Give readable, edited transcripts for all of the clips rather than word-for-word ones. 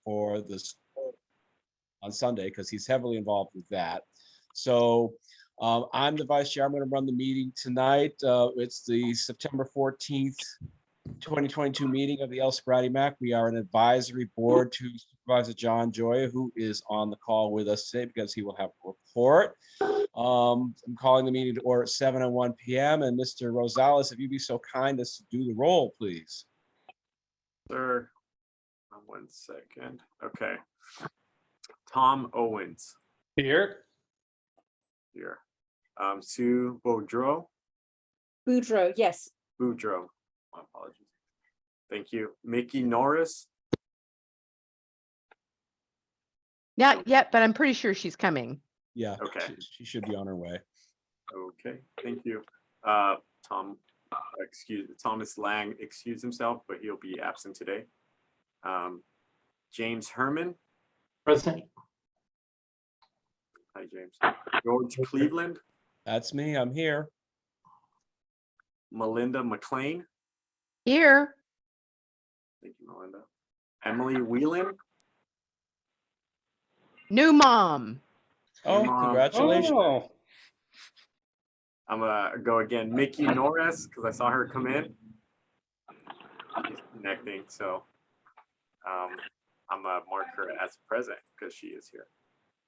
for this on Sunday because he's heavily involved with that. So I'm the vice chair. I'm going to run the meeting tonight. It's the September 14th, 2022 meeting of the Sobrante MAC. We are an advisory board to Supervisor John Joya, who is on the call with us today because he will have a report. I'm calling the meeting to order at 7:01 p.m. And Mr. Rosales, if you'd be so kind as to do the roll, please. Sir, 1 second. Okay. Tom Owens. Here. Here. Sue Boudreau. Boudreau, yes. Boudreau. My apologies. Thank you. Mickey Norris. Not yet, but I'm pretty sure she's coming. Yeah. Okay. She should be on her way. Okay. Thank you. Thomas Lang excused himself, but he'll be absent today. James Herman. Present. Hi, James. George Cleveland. That's me. I'm here. Melinda McLean. Here. Thank you, Melinda. Emily Whelan. New mom. Oh, Mom. congratulations. Oh, I'm gonna go again. Mickey Norris, because I saw her come in. She's connecting, so I'm gonna mark her as present because she is here.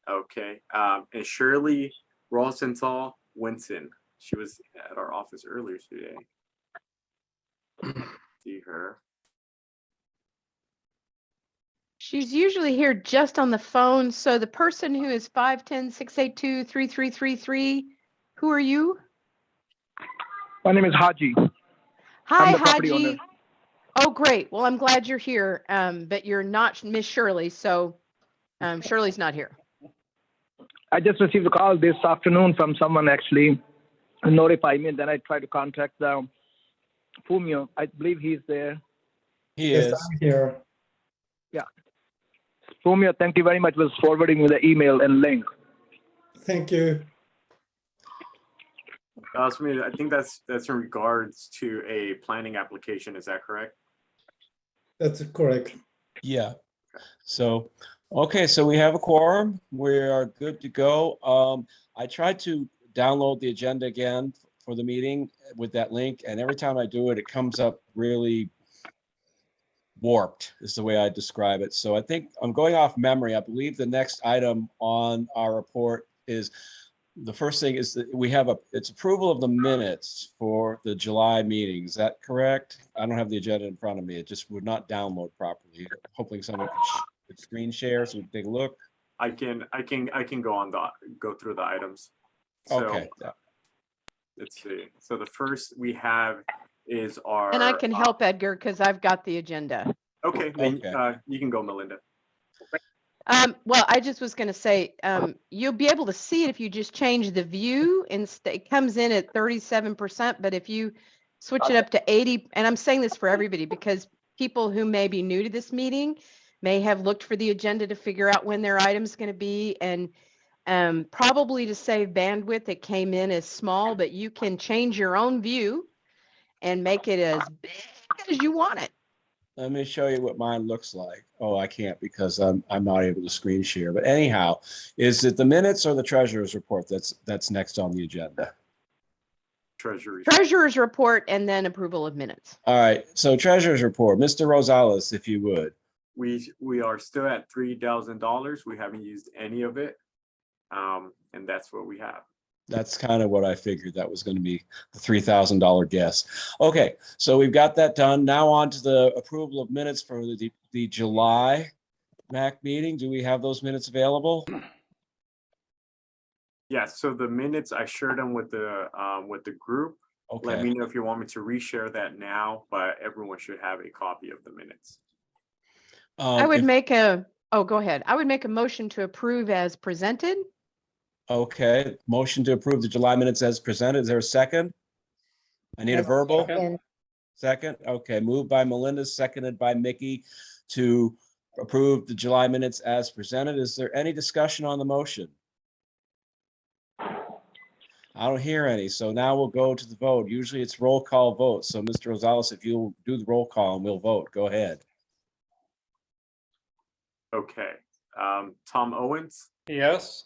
Okay. And Shirley Rosenthal Winson. She was at our office earlier today. See her. She's usually here just on the phone. So the person who is 510-682-3333, who are you? My name is Haji. Hi, I'm the property owner. Haji. Oh, great. Well, I'm glad you're here, but you're not Miss Shirley, so Shirley's not here. I just received a call this afternoon from someone actually notifying me, and then I tried to contact Fumio. I believe he's there. He yes, is. I'm here. Fumio, thank you very much for forwarding me the email and link. Thank you. I think that's in regards to a planning application. Is that correct? That's correct. Yeah. So, okay, so we have a quorum. We are good to go. I tried to download the agenda again for the meeting with that link, and every time I do it, it comes up really warped is the way I describe it. So I think I'm going off memory. I believe the next item on our report is the first thing is that we have it's approval of the minutes for the July meeting. Is that correct? I don't have the agenda in front of me. It just would not download properly. Hoping someone could screen share so we can take a look. I can go through the items. So, Okay. let's see. So the first we have is our. And I can help Edgar because I've got the agenda. Okay, then Okay. you can go, Melinda. Well, I just was going to say, you'll be able to see it if you just change the view and it comes in at 37%. But if you switch it up to 80, and I'm saying this for everybody because people who may be new to this meeting may have looked for the agenda to figure out when their item's going to be. And probably to save bandwidth, it came in as small, but you can change your own view and make it as big as you want it. Let me show you what mine looks like. Oh, I can't because I'm not able to screen share. But anyhow, is it the minutes or the treasurer's report that's next on the agenda? Treasurer's report and then approval of minutes. All right. So treasurer's report, Mr. Rosales, if you would. We are still at $3,000. We haven't used any of it, and that's what we have. That's kind of what I figured that was going to be the $3,000 guess. Okay, so we've got that done. Now on to the approval of minutes for the July MAC meeting. Do we have those minutes available? Yeah, so the minutes, I shared them with the group. Okay. Let me know if you want me to reshare that now, but everyone should have a copy of the minutes. I would go ahead. I would make a motion to approve as presented. Okay, motion to approve the July minutes as presented. Is there a second? I need a verbal. Second. Okay, moved by Melinda, seconded by Mickey to approve the July minutes as presented. Is there any discussion on the motion? I don't hear any. So now we'll go to the vote. Usually it's roll call vote. So Mr. Rosales, if you'll do the roll call and we'll vote, go ahead. Okay. Tom Owens, Yes.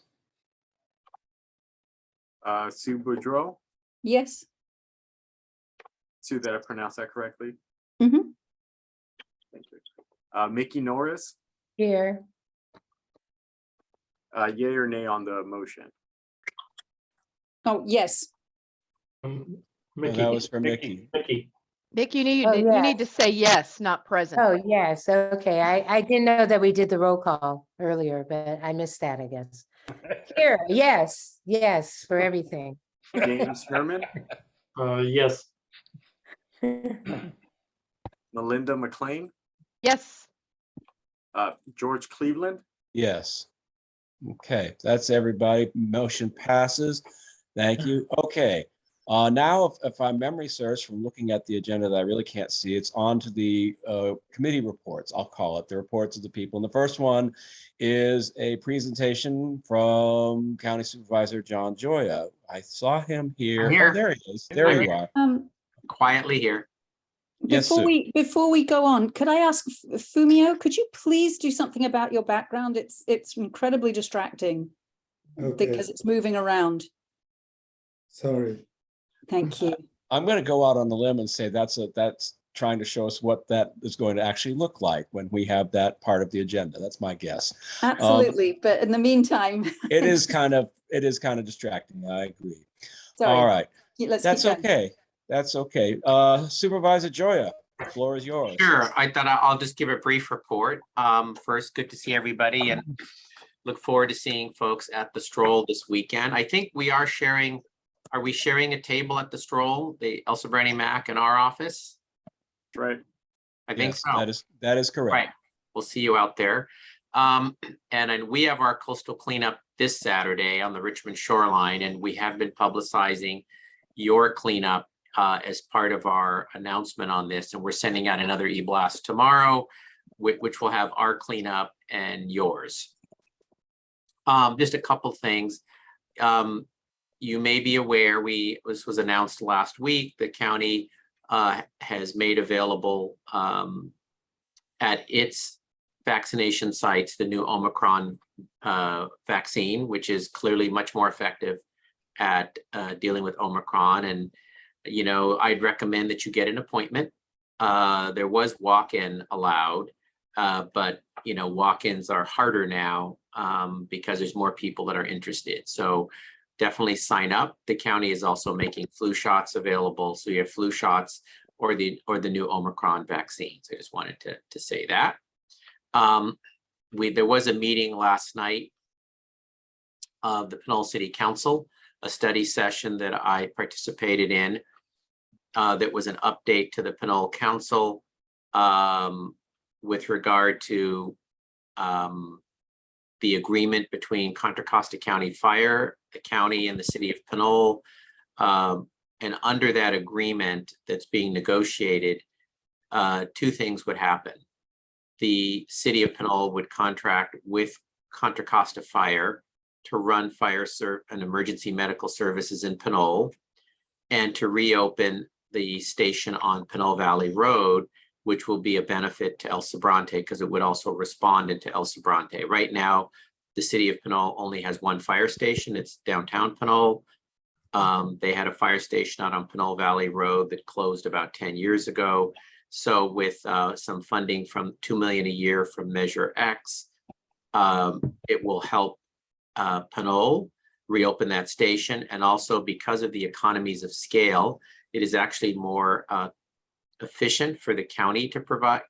Sue Boudreau. Yes. Sue, did I pronounce that correctly? Mhm. Thank you. Mickey Norris, Here. yay or nay on the motion? Oh, yes. And that was for Mickey. Vic, you Oh, need to yes. say yes, not present. Oh, yes, okay. I didn't know that we did the roll call earlier, but I missed that, I guess. Here, yes, yes, for everything. James Herman, Yes. Melinda McLean, Yes. George Cleveland. Yes. Okay, that's everybody. Motion passes. Thank you. Okay. Now, if my memory serves from looking at the agenda that I really can't see, it's on to the committee reports, I'll call it, the reports of the people. And the first one is a presentation from County Supervisor John Joya. I saw him here. I'm here. Oh, there he is. There I'm you here. are. Quietly here. Yes, Before Sue. we go on, could I ask Fumio, could you please do something about your background? It's incredibly distracting Okay, because it's moving around. sorry. Thank you. I'm going to go out on the limb and say that's trying to show us what that is going to actually look like when we have that part of the agenda. That's my guess. Absolutely. But in the meantime, It is kind of distracting. I agree. sorry. All right. Let's That's keep going. okay. That's okay. Supervisor Joya, the floor is yours. Sure. I thought I'll just give a brief report. First, good to see everybody and look forward to seeing folks at the stroll this weekend. I think we are sharing. Are we sharing a table at the stroll, the Sobrante MAC in our office? Right. I think Yes, so. that is correct. Right. We'll see you out there. And then we have our coastal cleanup this Saturday on the Richmond shoreline, and we have been publicizing your cleanup as part of our announcement on this. And we're sending out another e-blast tomorrow, which will have our cleanup and yours. Just a couple things. You may be aware, this was announced last week, the county has made available at its vaccination sites the new Omicron vaccine, which is clearly much more effective at dealing with Omicron. And, you know, I'd recommend that you get an appointment. There was walk-in allowed, but, you know, walk-ins are harder now because there's more people that are interested. So definitely sign up. The county is also making flu shots available. So you have flu shots or the new Omicron vaccines. I just wanted to say that. There was a meeting last night of the Pinole City Council, a study session that I participated in that was an update to the Pinole Council with regard to the agreement between Contra Costa County Fire, the county, and the city of Pinole. And under that agreement that's being negotiated, two things would happen. The city of Pinole would contract with Contra Costa Fire to run fire and emergency medical services in Pinole, and to reopen the station on Pinole Valley Road, which will be a benefit to El Sobrante because it would also respond into El Sobrante. Right now, the city of Pinole only has one fire station. It's downtown Pinole. They had a fire station out on Pinole Valley Road that closed about 10 years ago. So with some funding from $2 million a year from Measure X, it will help Pinole reopen that station. And also because of the economies of scale, it is actually more efficient for the county to provide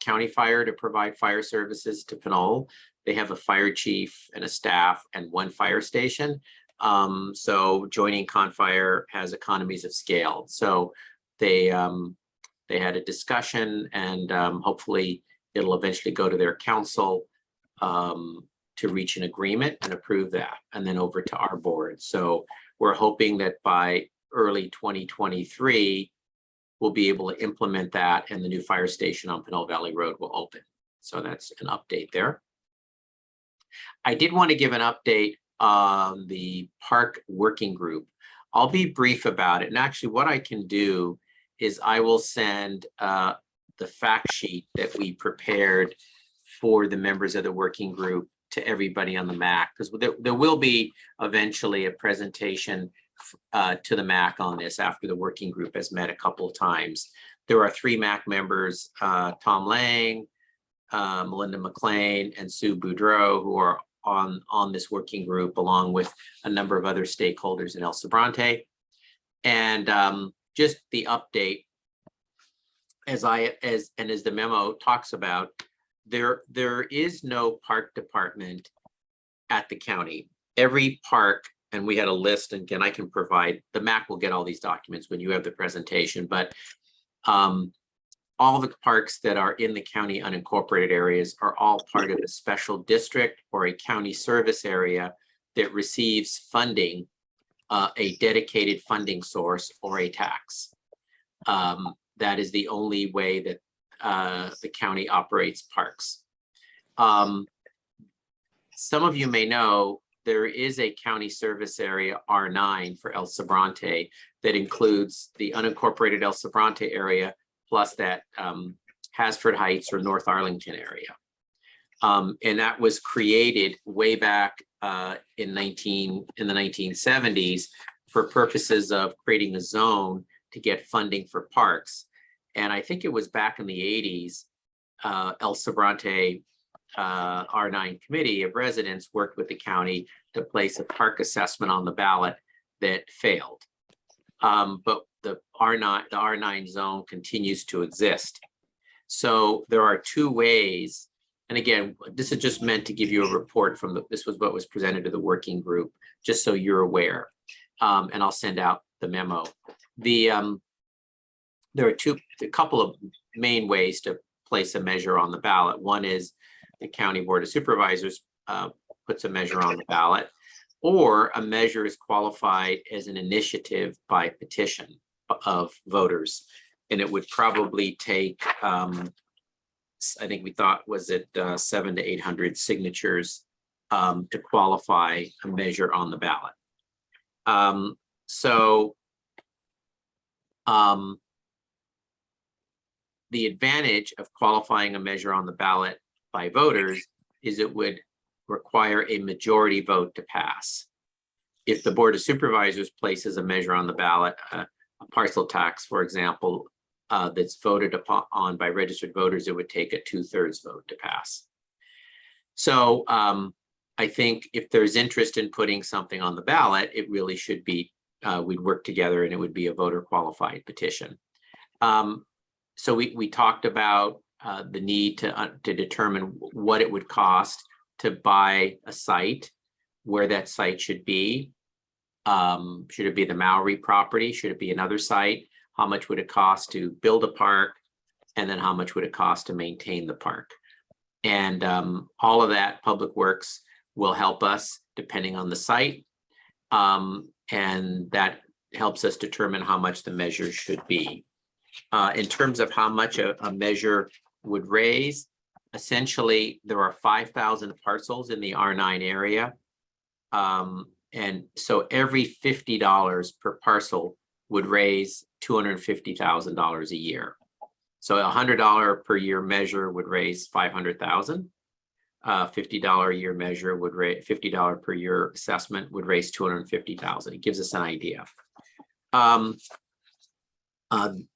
fire services to Pinole. They have a fire chief and a staff and one fire station. So joining Confire has economies of scale. So they had a discussion, and hopefully it'll eventually go to their council to reach an agreement and approve that, and then over to our board. So we're hoping that by early 2023, we'll be able to implement that, and the new fire station on Pinole Valley Road will open. So that's an update there. I did want to give an update on the park working group. I'll be brief about it. And actually what I can do is I will send the fact sheet that we prepared for the members of the working group to everybody on the MAC, because there will be eventually a presentation to the MAC on this after the working group has met a couple of times. There are 3 MAC members, Tom Lang, Melinda McLean, and Sue Boudreau, who are on this working group, along with a number of other stakeholders in El Sobrante. And just the update, as the memo talks about, there is no park department at the county. Every park, and we had a list, and again, I can provide, the MAC will get all these documents when you have the presentation, but all the parks that are in the county unincorporated areas are all part of a special district or a county service area that receives funding, a dedicated funding source or a tax. That is the only way that the county operates parks. Some of you may know there is a county service area R9 for El Sobrante that includes the unincorporated El Sobrante area plus that Hasford Heights or North Arlington area. And that was created way back in the 1970s for purposes of creating a zone to get funding for parks. And I think it was back in the 80s, El Sobrante R9 committee of residents worked with the county to place a park assessment on the ballot that failed. But the R9 zone continues to exist. So there are 2 ways. And again, this is just meant to give you a report from this was what was presented to the working group, just so you're aware. And I'll send out the memo. There are a couple of main ways to place a measure on the ballot. One is the County Board of Supervisors puts a measure on the ballot, or a measure is qualified as an initiative by petition of voters. And it would probably take, I think we thought, was it 700 to 800 signatures to qualify a measure on the ballot. The advantage of qualifying a measure on the ballot by voters is it would require a majority vote to pass. If the Board of Supervisors places a measure on the ballot, a parcel tax, for example, that's voted upon by registered voters, it would take a 2/3 vote to pass. So I think if there's interest in putting something on the ballot, it really should be, we'd work together and it would be a voter qualified petition. So we talked about the need to determine what it would cost to buy a site, where that site should be. Should it be the Maori property? Should it be another site? How much would it cost to build a park? And then how much would it cost to maintain the park? And all of that, Public Works will help us depending on the site. And that helps us determine how much the measure should be. In terms of how much a measure would raise, essentially, there are 5,000 parcels in the R9 area. And so every $50 per parcel would raise $250,000 a year. So a $100 per year measure would raise $500,000. $50 a year measure would raise $50 per year assessment would raise $250,000. It gives us an idea.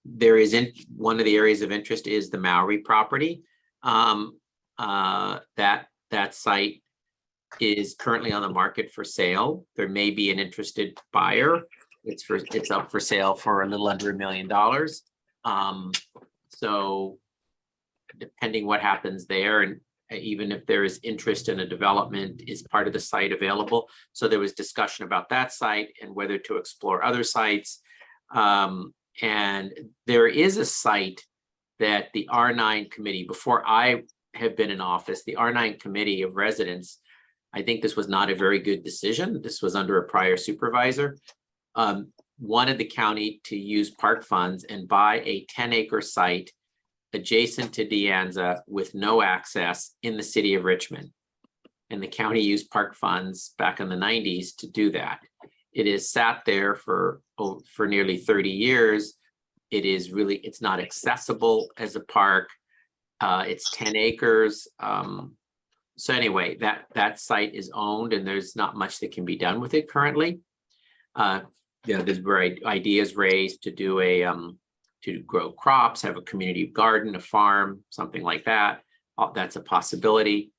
There is one of the areas of interest is the Maori property. That site is currently on the market for sale. There may be an interested buyer. It's up for sale for a little under $1 million. So depending what happens there, and even if there is interest in a development, is part of the site available? So there was discussion about that site and whether to explore other sites. And there is a site that the R9 committee, before I have been in office, the R9 committee of residents, I think this was not a very good decision. This was under a prior supervisor, wanted the county to use park funds and buy a 10-acre site adjacent to De Anza with no access in the city of Richmond. And the county used park funds back in the 90s to do that. It has sat there for nearly 30 years. It's not accessible as a park. It's 10 acres. So anyway, that site is owned and there's not much that can be done with it currently. There's ideas raised to do to grow crops, have a community garden, a farm, something like that. That's a possibility.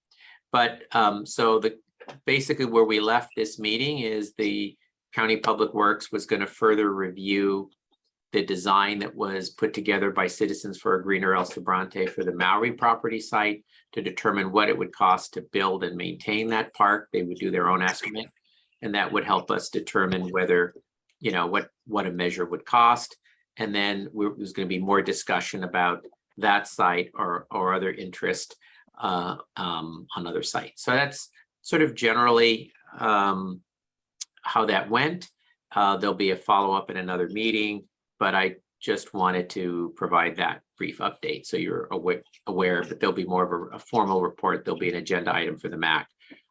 But so basically where we left this meeting is the County Public Works was going to further review the design that was put together by Citizens for a Greener El Sobrante for the Maui property site to determine what it would cost to build and maintain that park. They would do their own estimate, and that would help us determine whether, what a measure would cost. And then there's going to be more discussion about that site or other interest on other sites. So that's sort of generally how that went. There'll be a follow-up in another meeting, but I just wanted to provide that brief update so you're aware, but there'll be more of a formal report. There'll be an agenda item for the MAC.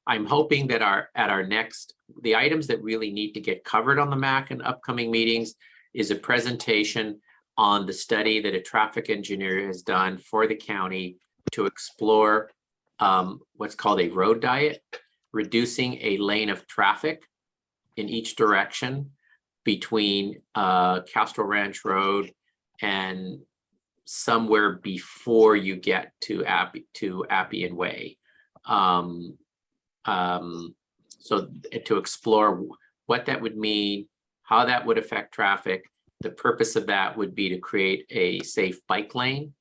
I'm hoping that at our next, the items that really need to get covered on the MAC in upcoming meetings is a presentation on the study that a traffic engineer has done for the county to explore what's called a road diet, reducing a lane of traffic in each direction between Castro Ranch Road and somewhere before you get to Appian Way. So to explore what that would mean, how that would affect traffic. The purpose of that would be to create a safe bike lane.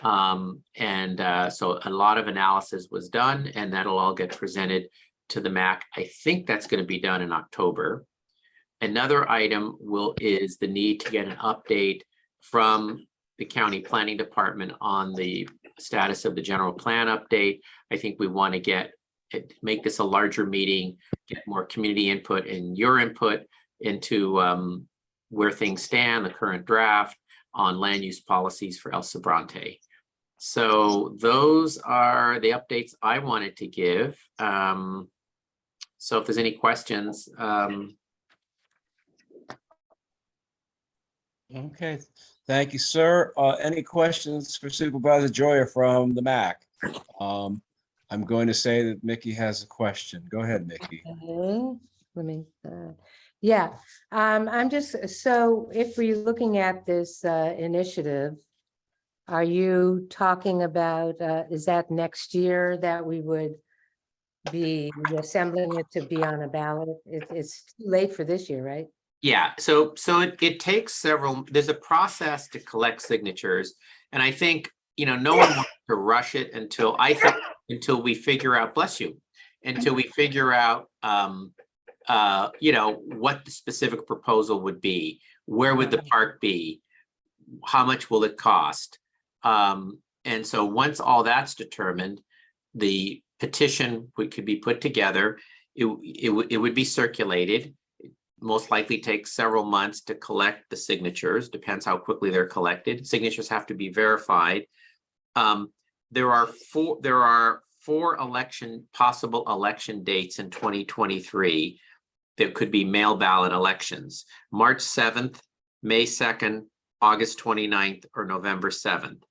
So a lot of analysis was done, and that'll all get presented to the MAC. I think that's going to be done in October. Another item is the need to get an update from the county planning department on the status of the general plan update. I think we want to make this a larger meeting, get more community input and your input into where things stand, the current draft on land use policies for El Sobrante. So those are the updates I wanted to give. So if there's any questions. Okay, thank you, sir. Any questions for Supervisor Joyer from the MAC? I'm going to say that Mickey has a question. Go ahead, Mickey. Okay, let me, yeah, I'm just, so if we're looking at this initiative, are you talking about, is that next year that we would be assembling it to be on a ballot? It's too late for this year, right? Yeah, so it takes there's a process to collect signatures. And I think, no one wants to rush it until we figure out, bless you, until we figure out, what the specific proposal would be. Where would the park be? How much will it cost? And so once all that's determined, the petition could be put together. It would be circulated. Most likely takes several months to collect the signatures, depends how quickly they're collected. Signatures have to be verified. There are four possible election dates in 2023 that could be mail ballot elections: March 7th, May 2nd, August 29th, or November 7th.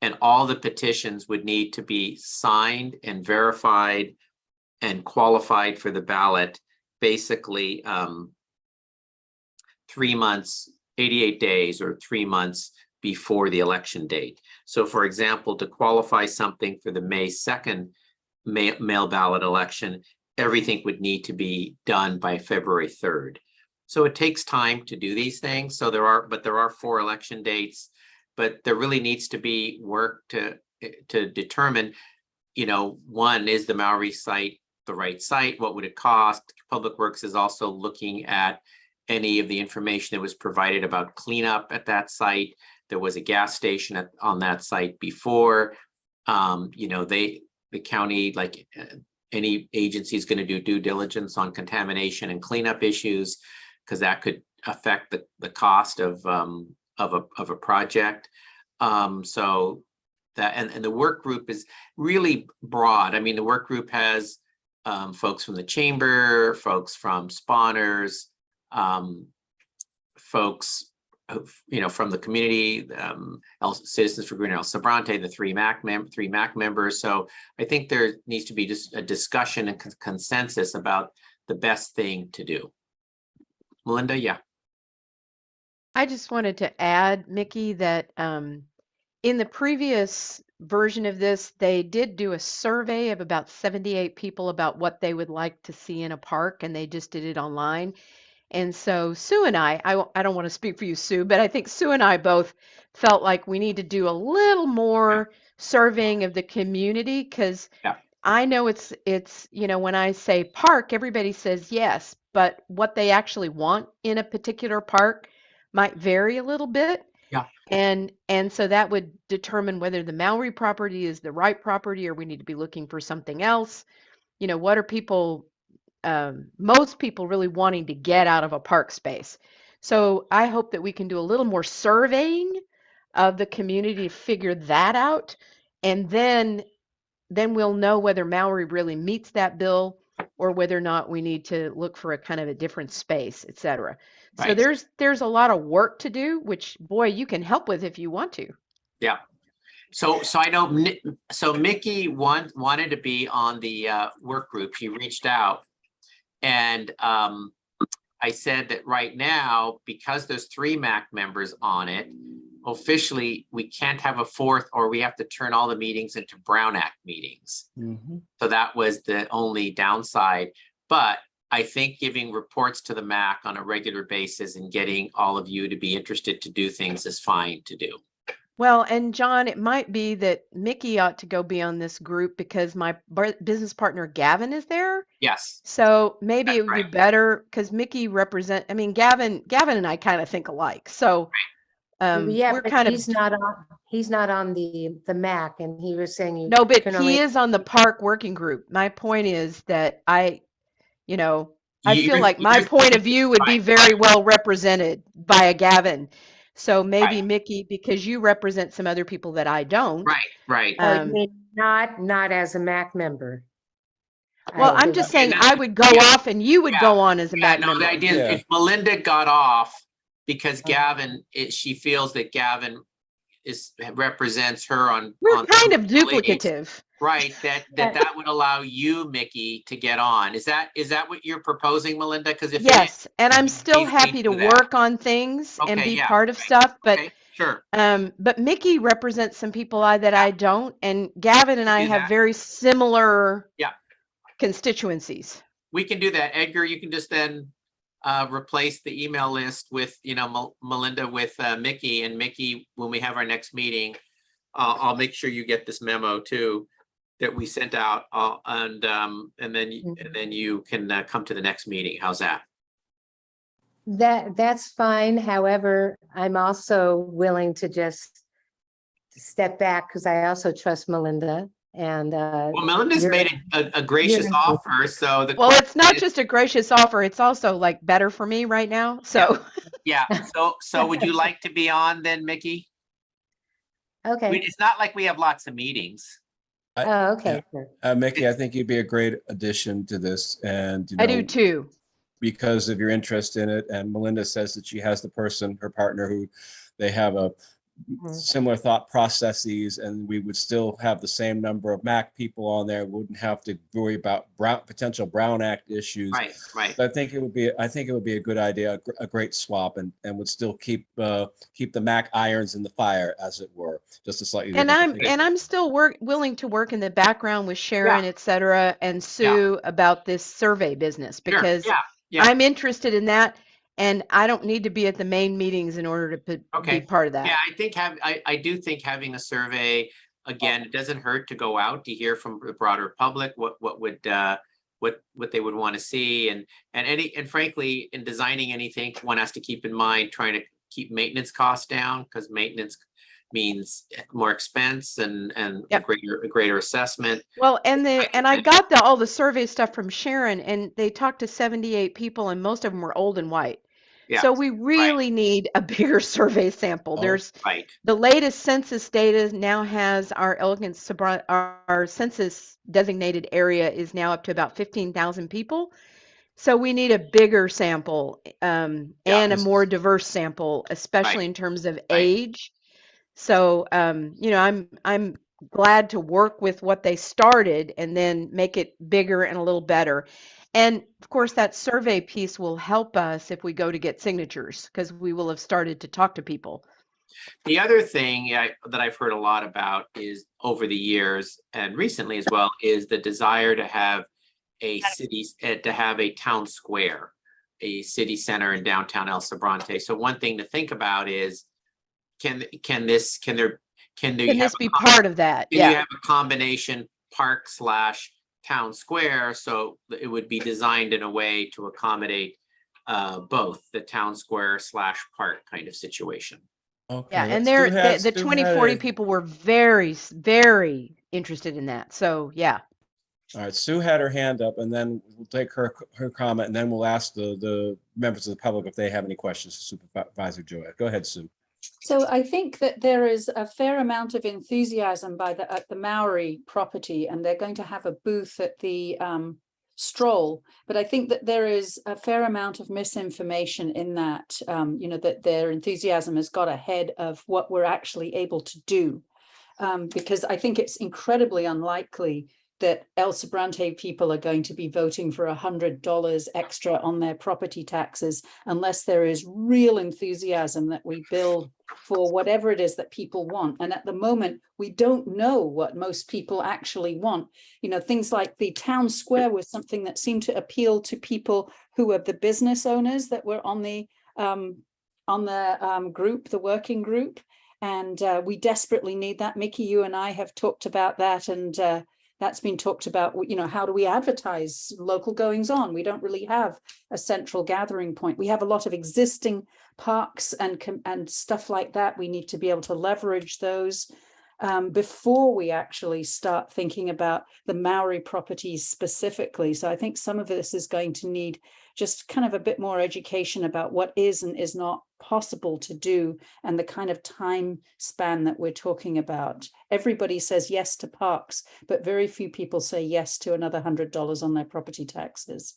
And all the petitions would need to be signed and verified and qualified for the ballot, basically 3 months, 88 days, or 3 months before the election date. So for example, to qualify something for the May 2nd mail ballot election, everything would need to be done by February 3rd. So it takes time to do these things. So there are 4 election dates, but there really needs to be work to determine, one, is the Maui site the right site? What would it cost? Public Works is also looking at any of the information that was provided about cleanup at that site. There was a gas station on that site before. The county, like any agency, is going to do due diligence on contamination and cleanup issues, because that could affect the cost of a project. So that, and the work group is really broad. I mean, the work group has folks from the chamber, folks from spawners, folks from the community, Citizens for Green El Sobrante, the three MAC members. So I think there needs to be just a discussion and consensus about the best thing to do. Melinda, yeah. I just wanted to add, Mickey, that in the previous version of this, they did do a survey of about 78 people about what they would like to see in a park, and they just did it online. And so Sue and I don't want to speak for you, Sue, but I think Sue and I both felt like we need to do a little more surveying of the community, because Yeah. I know it's, when I say park, everybody says yes, but what they actually want in a particular park might vary a little bit. Yeah. And so that would determine whether the Maori property is the right property or we need to be looking for something else. What are people, most people really wanting to get out of a park space. So I hope that we can do a little more surveying of the community to figure that out. And then we'll know whether Maori really meets that bill or whether or not we need to look for a kind of a different space, et cetera. So Right. there's a lot of work to do, which, boy, you can help with if you want to. Yeah. So I know, so Mickey wanted to be on the work group. She reached out, and I said that right now, because there's 3 MAC members on it, officially we can't have a 4th, or we have to turn all the meetings into Brown Act meetings. So that was the only downside. But I think giving reports to the MAC on a regular basis and getting all of you to be interested to do things is fine to do. Well, and John, it might be that Mickey ought to go be on this group because my business partner Gavin is there. Yes. So maybe That's it would be right. better because Mickey Gavin and I kind of think alike. So Yeah, we're but kind he's not on the MAC, and he was saying you no, but can he only. is on the park working group. My point is that I feel You're- like my you're- point of view would be Right, very well represented by a Gavin. So maybe Right. Mickey, because you represent some other people that I don't. Right. Oh, you mean not as a MAC member? Well, I I'm think- just saying And I would go yeah, off and you would go on as a Yeah, MAC no, member. the idea Yeah. if Melinda got off because Gavin, she feels that Gavin represents her on. We're on kind of the leagues, duplicative. right? That would allow you, Mickey, to get on. Is that what you're proposing, Melinda? Because if Yes, and I'm still easily happy to do that. work on things and Okay, be yeah, part of right. stuff, but okay, sure. Mickey represents some people that I don't, and Gavin and I do have that. very similar Yeah. constituencies. We can do that. Edgar, you can just then replace the email list with, Melinda with Mickey, and Mickey, when we have our next meeting, I'll make sure you get this memo too that we sent out, and then you can come to the next meeting. How's that? That's fine. However, I'm also willing to just step back because I also trust Melinda and. Well, Melinda's you're- made a gracious you're- offer, so the Well, it's not question is- just a gracious offer, it's also like better for me right now. So yeah. So would you like to be on then, Mickey? Okay. It's not like we have lots of meetings. Oh, okay. Sure. Mickey, I think you'd be a great addition to this, and I do too. because of your interest in it. And Melinda says that she has her partner, who they have a similar thought processes, and we would still have the same number of MAC people on there. Wouldn't have to worry about potential Brown Act issues. Right. So I think it would be a good idea, a great swap, and would still keep the MAC irons in the fire, as it were, just a slightly. And different I'm still willing to work in the background with Sharon, et cetera, and Sue about this survey business, because Yeah. I'm interested in that. And I don't need to be at the main meetings in order to be part of that. Yeah, I do think having a survey, again, it doesn't hurt to go out to hear from the broader public what they would want to see, and frankly, in designing anything, one has to keep in mind trying to keep maintenance costs down, because maintenance means more expense and a greater assessment. Well, and I got all the survey stuff from Sharon, and they talked to 78 people, and most of them were old and white. Yeah, so we really need a bigger survey sample. There's right. The latest census data now has our our census designated area is now up to about 15,000 people. So we need a bigger sample and a this more is- diverse sample, especially in terms of Right. age. So, you know, I'm glad to work with what they started and then make it bigger and a little better. And of course, that survey piece will help us if we go to get signatures because we will have started to talk to people. The other thing that I've heard a lot about is over the years and recently as well is the desire to have a town square, a city center in downtown El Sobrante. So one thing to think about is can Can you this be part of that? can you Yeah. have a combination park / town square? So it would be designed in a way to accommodate both the town square / park kind of situation. Okay. Yeah. And Stu the had 2040 a- people were very, very interested in that. So, yeah. All right, Sue had her hand up, and then we'll take her comment, and then we'll ask the members of the public if they have any questions for Supervisor Joya. Go ahead, Sue. So I think that there is a fair amount of enthusiasm at the Maori property, and they're going to have a booth at the stroll. But I think that there is a fair amount of misinformation in that, you know, that their enthusiasm has got ahead of what we're actually able to do. Because I think it's incredibly unlikely that El Sobrante people are going to be voting for $100 extra on their property taxes unless there is real enthusiasm that we build for whatever it is that people want. And at the moment, we don't know what most people actually want. You know, things like the town square was something that seemed to appeal to people who are the business owners that were on the group, the working group. And we desperately need that. Mickey, you and I have talked about that, and that's been talked about. You know, how do we advertise local goings on? We don't really have a central gathering point. We have a lot of existing parks and stuff like that. We need to be able to leverage those before we actually start thinking about the Maori properties specifically. So I think some of this is going to need just kind of a bit more education about what is and is not possible to do and the kind of time span that we're talking about. Everybody says yes to parks, but very few people say yes to another $100 on their property taxes.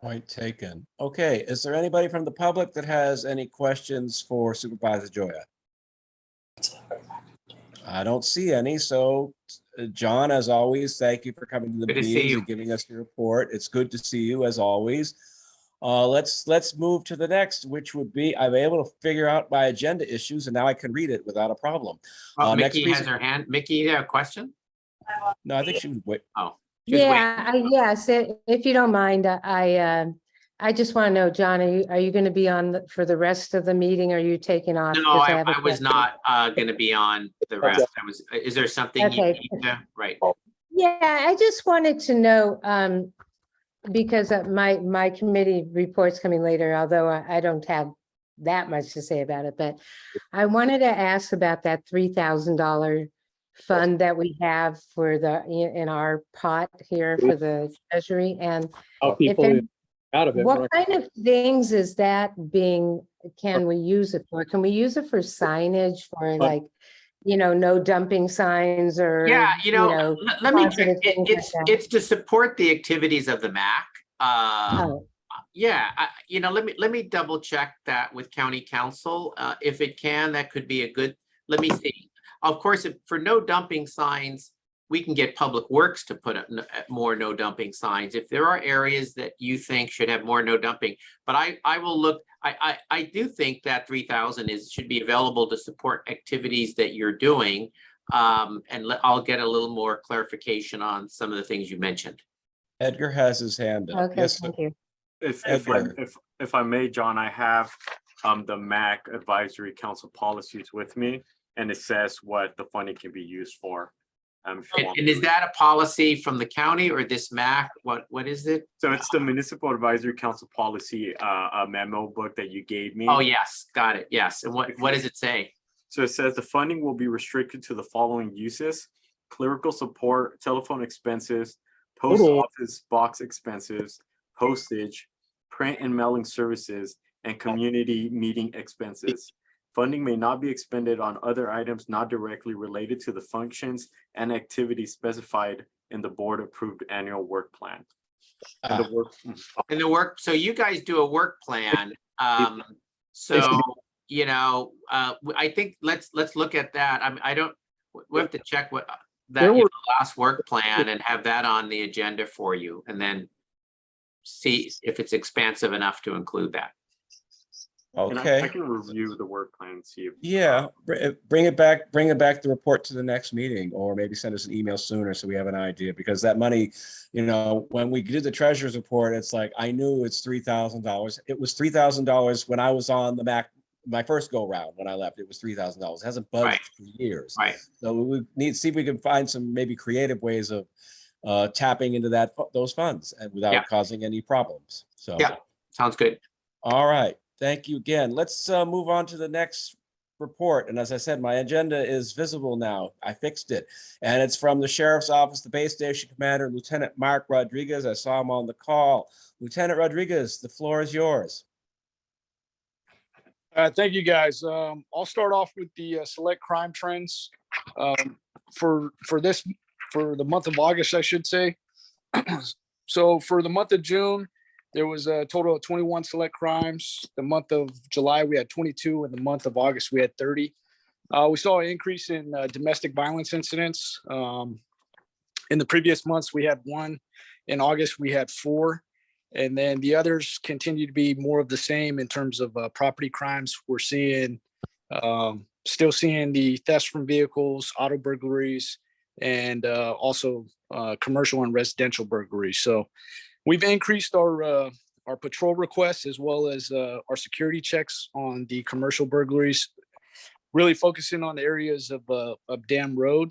Point taken. Okay, is there anybody from the public that has any questions for Supervisor Joya? I don't see any. So, John, as always, thank you for coming to the Good to see meetings you. and giving us your report. It's good to see you as always. Let's move to the next, which would be I'm able to figure out my agenda issues, and now I can read it without a problem. Mickey has her hand. Mickey, you have a question? No, I think she was wait. Oh, she was waiting. Yes, if you don't mind, I just want to know, John, are you going to be on for the rest of the meeting? Or are you taking off? No, Because I have a was question. not going to be be the rest. Is there something you Okay. need to, right? Yeah, I just wanted to know, because my committee report's coming later, although I don't have that much to say about it, but I wanted to ask about that $3,000 fund that we have for in our pot here for the treasury, and How people if out of it. what kind of things is that can we use it for? Can we use it for signage for like, no dumping signs or, Yeah, let me check. positive things like that? It's to support the activities of the MAC. Oh, Yeah, let me double check that with county council. If it can, that could be a good, let me see. Of course, for no dumping signs, we can get Public Works to put up more no dumping signs. If there are areas that you think should have more no dumping, but I will look, I do think that 3,000 should be available to support activities that you're doing. And I'll get a little more clarification on some of the things you mentioned. Edgar has his hand up. okay, Yes, thank you. If I may, John, I have the MAC Advisory Council policies with me, and it says what the funding can be used for. If you want. And is that a policy from the county or this MAC? What is it? So it's the Municipal Advisory Council policy, a memo book that you gave me. Oh, yes, got it. Yes. And what does it say? So it says the funding will be restricted to the following uses: clerical support, telephone expenses, post office box expenses, postage, print and mailing services, and community meeting expenses. Funding may not be expended on other items not directly related to the functions and activities specified in the board approved annual work plan. And the work. And the work, so you guys do a work plan. So, you know, I think let's look at that. I don't, we have to check what that last work plan and have that on the agenda for you, and then see if it's expansive enough to include that. And Okay. I can review the work plan and see if. Yeah, bring it back the report to the next meeting, or maybe send us an email sooner so we have an idea, because that money, you know, when we did the treasurer's report, it's like, I knew it's $3,000. It was $3,000 when I was on the MAC, my first go round when I left, it was $3,000. It hasn't budged Right. for years. Right. So we need to see if we can find some maybe creative ways of tapping into those funds and without Yeah. causing any problems. So, Yeah, sounds good. all right. Thank you again. Let's move on to the next report. And as I said, my agenda is visible now. I fixed it. And it's from the Sheriff's Office, the Base Station Commander, Lieutenant Mark Rodriguez. I saw him on the call. Lieutenant Rodriguez, the floor is yours. Thank you, guys. I'll start off with the select crime trends for the month of August, I should say. So for the month of June, there was a total of 21 select crimes. The month of July, we had 22. In the month of August, we had 30. We saw an increase in domestic violence incidents. In the previous months, we had 1. In August, we had 4. And then the others continue to be more of the same in terms of property crimes. We're seeing, still seeing the thefts from vehicles, auto burglaries, and also commercial and residential burglaries. So we've increased our patrol requests as well as our security checks on the commercial burglaries, really focusing on the areas of Dam Road.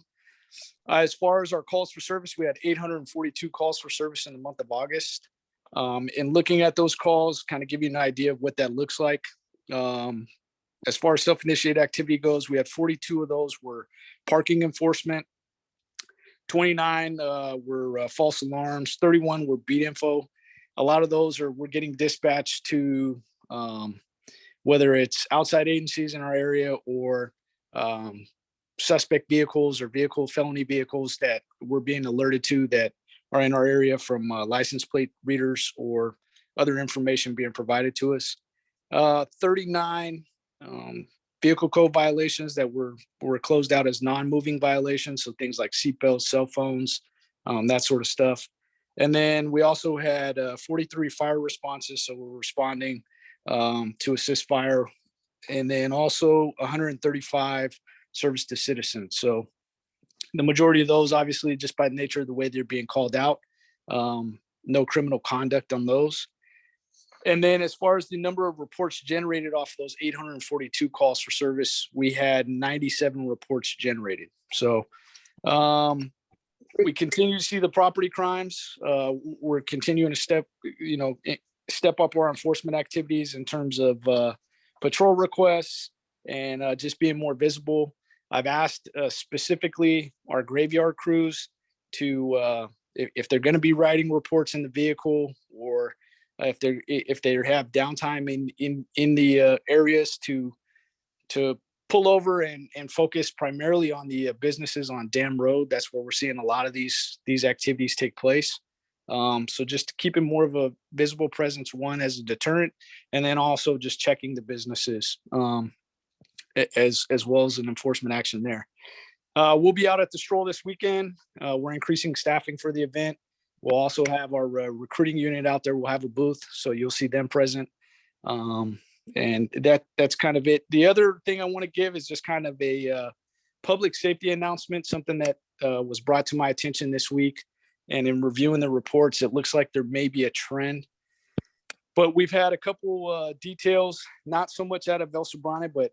As far as our calls for service, we had 842 calls for service in the month of August. And looking at those calls, kind of give you an idea of what that looks like. As far as self-initiated activity goes, we had 42 of those were parking enforcement. 29 were false alarms, 31 were beat info. A lot of those we're getting dispatched to whether it's outside agencies in our area or suspect vehicles or felony vehicles that we're being alerted to that are in our area from license plate readers or other information being provided to us. 39 vehicle code violations that were closed out as non-moving violations. So things like seatbelts, cell phones, that sort of stuff. And then we also had 43 fire responses. So we're responding to assist fire. And then also 135 service to citizens. So the majority of those, obviously, just by the nature of the way they're being called out, no criminal conduct on those. And then as far as the number of reports generated off those 842 calls for service, we had 97 reports generated. So we continue to see the property crimes. We're continuing to step up our enforcement activities in terms of patrol requests and just being more visible. I've asked specifically our graveyard crews to, if they're going to be writing reports in the vehicle, or if they have downtime in the areas, to pull over and focus primarily on the businesses on Dam Road. That's where we're seeing a lot of these activities take place. So just keeping more of a visible presence, one, as a deterrent, and then also just checking the businesses as well as an enforcement action there. We'll be out at the stroll this weekend. We're increasing staffing for the event. We'll also have our recruiting unit out there. We'll have a booth, so you'll see them present. And that's kind of it. The other thing I want to give is just kind of a public safety announcement, something that was brought to my attention this week. And in reviewing the reports, it looks like there may be a trend. But we've had a couple details, not so much out of El Sobrante, but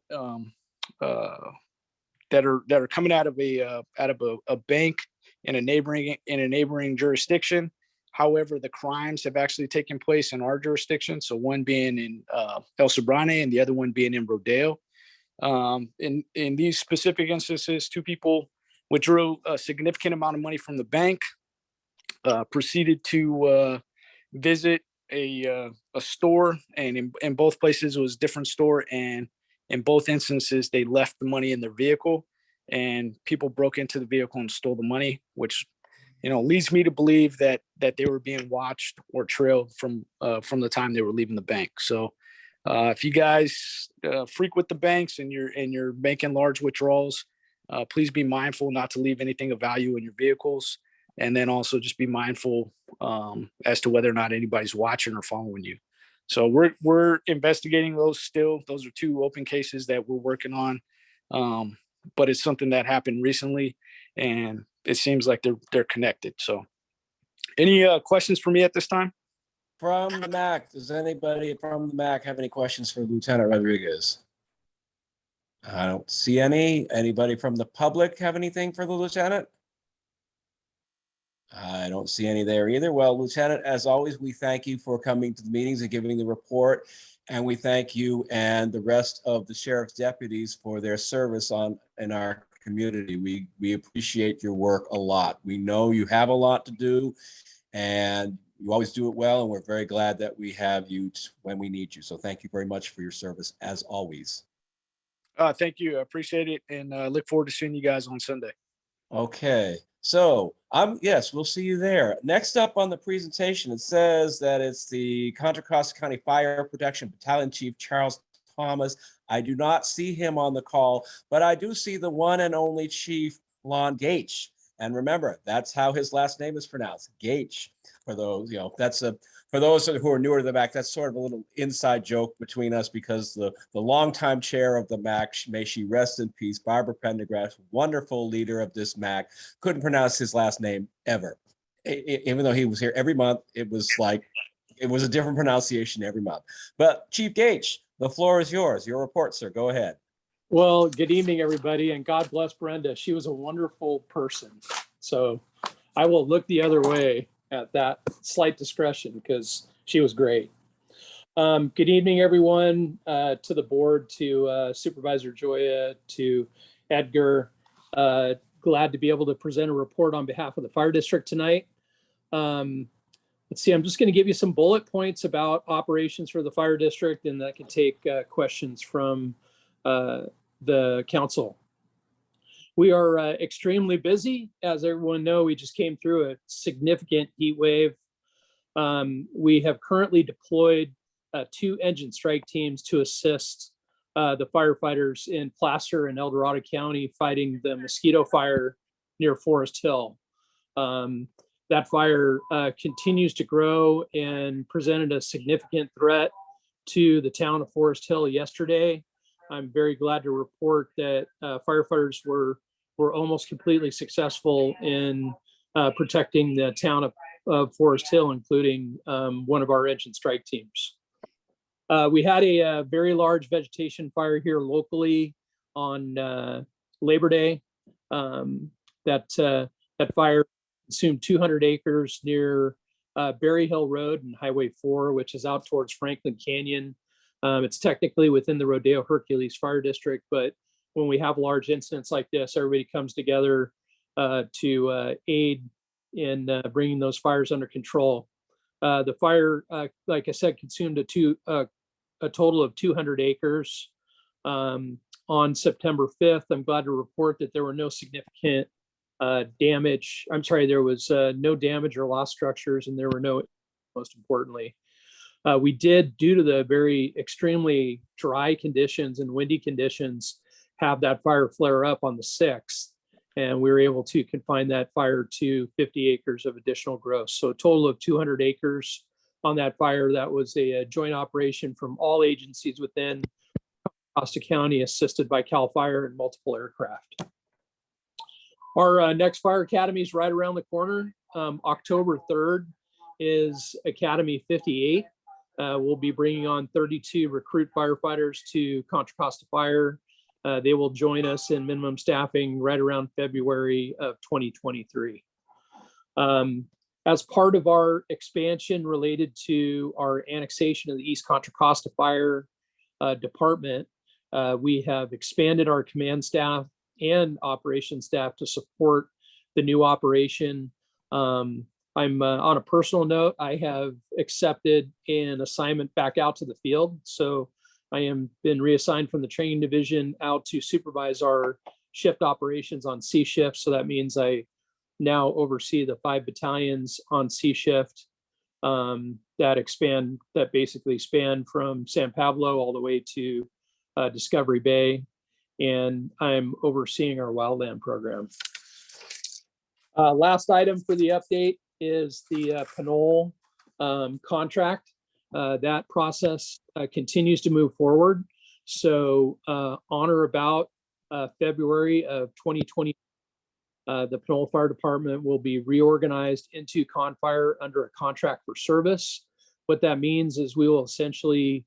that are coming out of a bank in a neighboring jurisdiction. However, the crimes have actually taken place in our jurisdiction. So one being in El Sobrante and the other one being in Rodeo. In these specific instances, 2 people withdrew a significant amount of money from the bank, proceeded to visit a store, and in both places it was a different store, and in both instances they left the money in their vehicle, and people broke into the vehicle and stole the money, which leads me to believe that they were being watched or trailed from the time they were leaving the bank. So if you guys frequent the banks and you're making large withdrawals, please be mindful not to leave anything of value in your vehicles. And then also just be mindful as to whether or not anybody's watching or following you. So we're investigating those still. Those are 2 open cases that we're working on. But it's something that happened recently, and it seems like they're connected. So any questions for me at this time? From the MAC, does anybody from the MAC have any questions for Lieutenant Rodriguez? I don't see any. Anybody from the public have anything for the lieutenant? I don't see any there either. Well, Lieutenant, as always, we thank you for coming to the meetings and giving the report. And we thank you and the rest of the sheriff's deputies for their service in our community. We appreciate your work a lot. We know you have a lot to do, and you always do it well. And we're very glad that we have you when we need you. So thank you very much for your service, as always. Thank you. I appreciate it, and look forward to seeing you guys on Sunday. Okay, so yes, we'll see you there. Next up on the presentation, it says that it's the Contra Costa County Fire Protection Battalion Chief Charles Thomas. I do not see him on the call, but I do see the one and only Chief Lon Gaich. And remember, that's how his last name is pronounced, Gaich. For those, for those who are newer to the MAC, that's sort of a little inside joke between us, because the longtime chair of the MAC, may she rest in peace, Barbara Pendergrass, wonderful leader of this MAC, couldn't pronounce his last name ever. Even though he was here every month, it was a different pronunciation every month. But Chief Gaich, the floor is yours. Your report, sir. Go ahead. Well, good evening, everybody, and God bless Brenda. She was a wonderful person. So I will look the other way at that slight discretion, because she was great. Good evening, everyone, to the board, to Supervisor Joya, to Edgar. Glad to be able to present a report on behalf of the fire district tonight. Let's see, I'm just going to give you some bullet points about operations for the fire district, and I can take questions from the council. We are extremely busy. As everyone knows, we just came through a significant heat wave. We have currently deployed 2 engine strike teams to assist the firefighters in Placer and El Dorado County fighting the mosquito fire near Forest Hill. That fire continues to grow and presented a significant threat to the town of Forest Hill yesterday. I'm very glad to report that firefighters were almost completely successful in protecting the town of Forest Hill, including one of our engine strike teams. We had a very large vegetation fire here locally on Labor Day. That fire consumed 200 acres near Berry Hill Road and Highway 4, which is out towards Franklin Canyon. It's technically within the Rodeo Hercules Fire District, but when we have large incidents like this, everybody comes together to aid in bringing those fires under control. The fire, like I said, consumed a total of 200 acres. On September 5th, I'm glad to report that there were no significant damage. I'm sorry, there was no damage or lost structures, and there were no, most importantly. We did, due to the very extremely dry conditions and windy conditions, have that fire flare up on the 6th, and we were able to confine that fire to 50 acres of additional growth. So a total of 200 acres on that fire. That was a joint operation from all agencies within Costa County, assisted by CAL FIRE and multiple aircraft. Our next fire academy is right around the corner. October 3rd is Academy 58. We'll be bringing on 32 recruit firefighters to Contra Costa Fire. They will join us in minimum staffing right around February of 2023. As part of our expansion related to our annexation of the East Contra Costa Fire Department, we have expanded our command staff and operations staff to support the new operation. I'm on a personal note, I have accepted an assignment back out to the field. So I am been reassigned from the training division out to supervise our shift operations on C shift. So that means I now oversee the 5 battalions on sea shift that basically span from San Pablo all the way to Discovery Bay. And I'm overseeing our wildland program. Last item for the update is the Pinole contract. That process continues to move forward. So on or about February of 2020, the Pinole Fire Department will be reorganized into Confire under a contract for service. What that means is we will essentially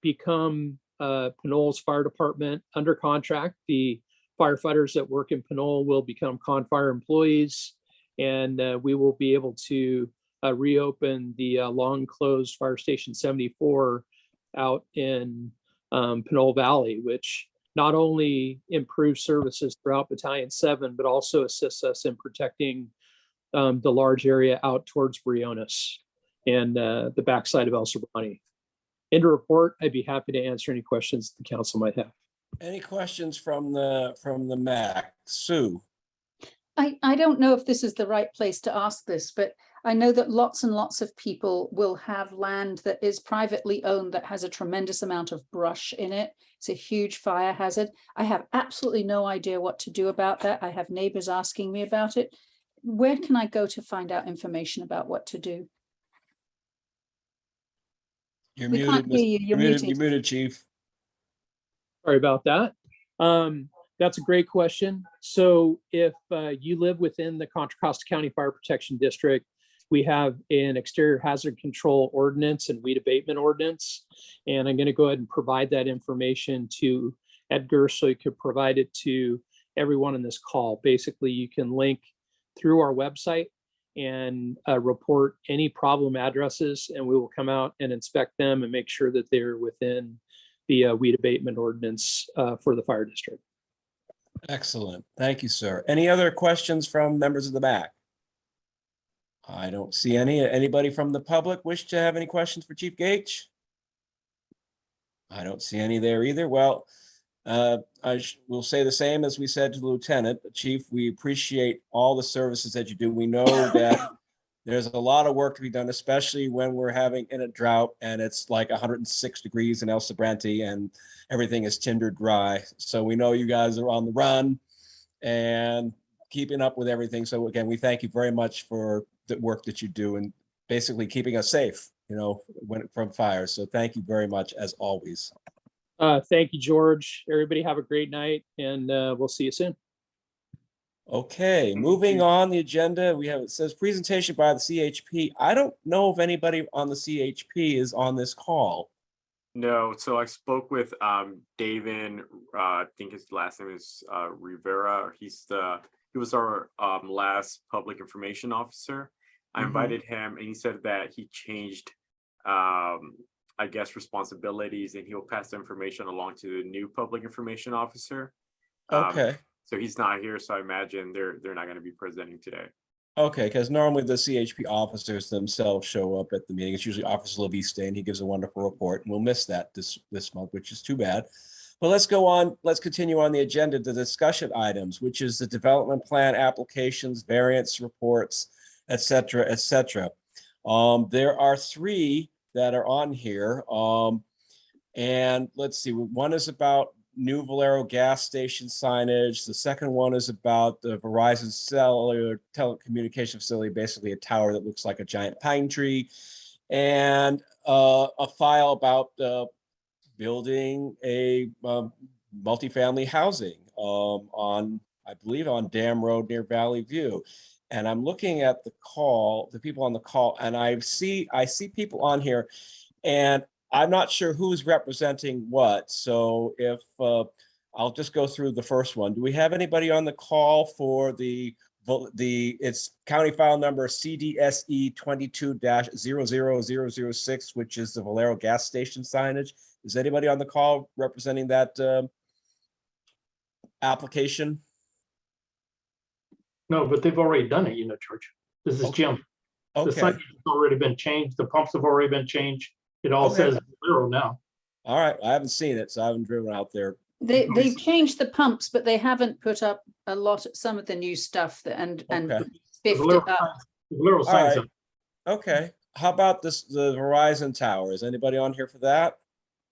become Pinole's fire department under contract. The firefighters that work in Pinole will become Confire employees, and we will be able to reopen the long closed Fire Station 74 out in Pinole Valley, which not only improves services throughout Battalion 7, but also assists us in protecting the large area out towards Briones and the backside of El Sobrante. End of report. I'd be happy to answer any questions the council might have. Any questions from the MAC? Sue? I don't know if this is the right place to ask this, but I know that lots and lots of people will have land that is privately owned that has a tremendous amount of brush in it. It's a huge fire hazard. I have absolutely no idea what to do about that. I have neighbors asking me about it. Where can I go to find out information about what to do? You're We muted. can't hear you. You're muted. You're muted, Chief. Sorry about that. That's a great question. So if you live within the Contra Costa County Fire Protection District, we have an exterior hazard control ordinance and weed abatement ordinance. And I'm going to go ahead and provide that information to Edgar so you could provide it to everyone in this call. Basically, you can link through our website and report any problem addresses, and we will come out and inspect them and make sure that they're within the weed abatement ordinance for the fire district. Excellent. Thank you, sir. Any other questions from members of the MAC? I don't see any. Anybody from the public wish to have any questions for Chief Gage? I don't see any there either. Well, will say the same as we said to the lieutenant. Chief, we appreciate all the services that you do. We know that there's a lot of work to be done, especially when we're having in a drought and it's like 106 degrees in El Sobrante and everything is tinder dry. So we know you guys are on the run and keeping up with everything. So again, we thank you very much for the work that you do and basically keeping us safe, you know, from fires. So thank you very much as always. Thank you, George. Everybody have a great night, and we'll see you soon. Okay, moving on the agenda, we have, it says presentation by the CHP. I don't know if anybody on the CHP is on this call. No, so I spoke with David, I think his last name is Rivera. He was our last public information officer. I invited him and he said that he changed I guess responsibilities, and he'll pass the information along to the new public information officer. Okay. So he's not here, so I imagine they're not going to be presenting today. Okay, because normally the CHP officers themselves show up at the meeting. It's usually Officer Leviste, and he gives a wonderful report, and we'll miss that this month, which is too bad. But let's go on. Let's continue on the agenda, the discussion items, which is the development plan applications, variance reports, et cetera, et cetera. There are 3 that are on here. And let's see, one is about new Valero gas station signage. The second one is about the Verizon cellular telecommunication facility, basically a tower that looks like a giant pine tree. And a file about building a multifamily housing on, I believe, on Dam Road near Valley View. And I'm looking at the people on the call, and I see people on here, and I'm not sure who's representing what. So if I'll just go through the first one. Do we have anybody on the call for it's county file number CDSE 22-00006, which is the Valero gas station signage? Is anybody on the call representing that application? No, but they've already done it, George. This is Jim. The Okay. signage has already been changed. The pumps have already been changed. It all says Valero now. All right. I haven't seen it, so I haven't driven out there They've changed the pumps, but they haven't put up a lot, some of the new stuff and Okay. spiffed Literal it up. signs- literal All signs right. up. Okay. How about this, the Verizon Tower? Is anybody on here for that?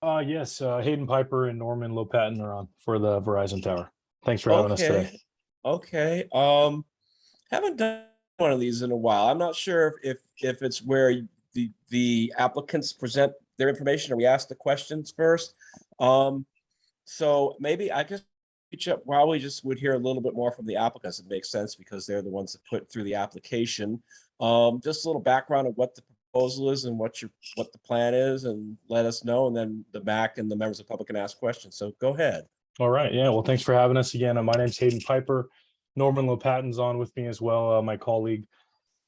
Yes, Hayden Piper and Norman Lopatin are on for the Verizon Tower. Thanks for having us today. Okay. Haven't done one of these in a while. I'm not sure if it's where the applicants present their information or we ask the questions first. So maybe I guess probably just would hear a little bit more from the applicants. It makes sense because they're the ones that put through the application. Just a little background of what the proposal is and what the plan is, and let us know, and then the MAC and the members of the public can ask questions. So go ahead. All right. Yeah. Well, thanks for having us again. My name's Hayden Piper. Norman Lopatin's on with me as well, my colleague.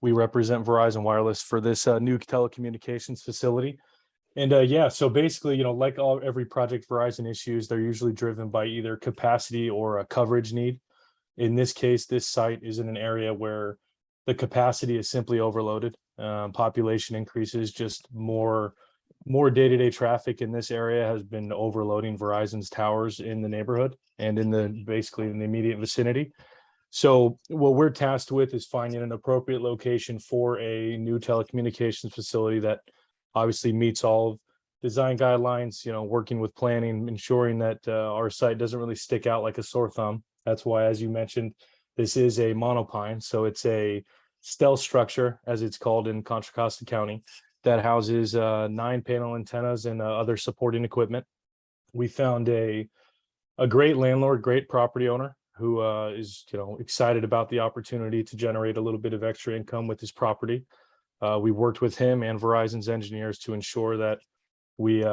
We represent Verizon Wireless for this new telecommunications facility. And yeah, so basically, like every project Verizon issues, they're usually driven by either capacity or a coverage need. In this case, this site is in an area where the capacity is simply overloaded. Population increases, just more day-to-day traffic in this area has been overloading Verizon's towers in the neighborhood and basically in the immediate vicinity. So what we're tasked with is finding an appropriate location for a new telecommunications facility that obviously meets all of design guidelines, working with planning, ensuring that our site doesn't really stick out like a sore thumb. That's why, as you mentioned, this is a monopine. So it's a stealth structure, as it's called in Contra Costa County, that houses 9 panel antennas and other supporting equipment. We found a great landlord, great property owner who is excited about the opportunity to generate a little bit of extra income with his property. We worked with him and Verizon's engineers to ensure that we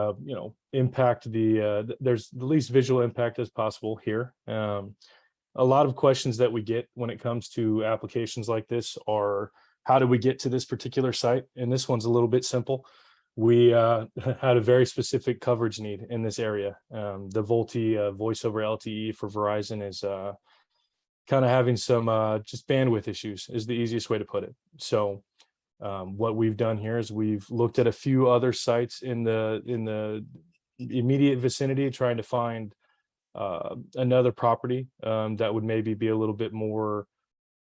impact there's the least visual impact as possible here. A lot of questions that we get when it comes to applications like this are, how do we get to this particular site? And this one's a little bit simple. We had a very specific coverage need in this area. The VoLTE voice over LTE for Verizon is kind of having some just bandwidth issues is the easiest way to put it. So what we've done here is we've looked at a few other sites in the immediate vicinity, trying to find another property that would maybe be a little bit more,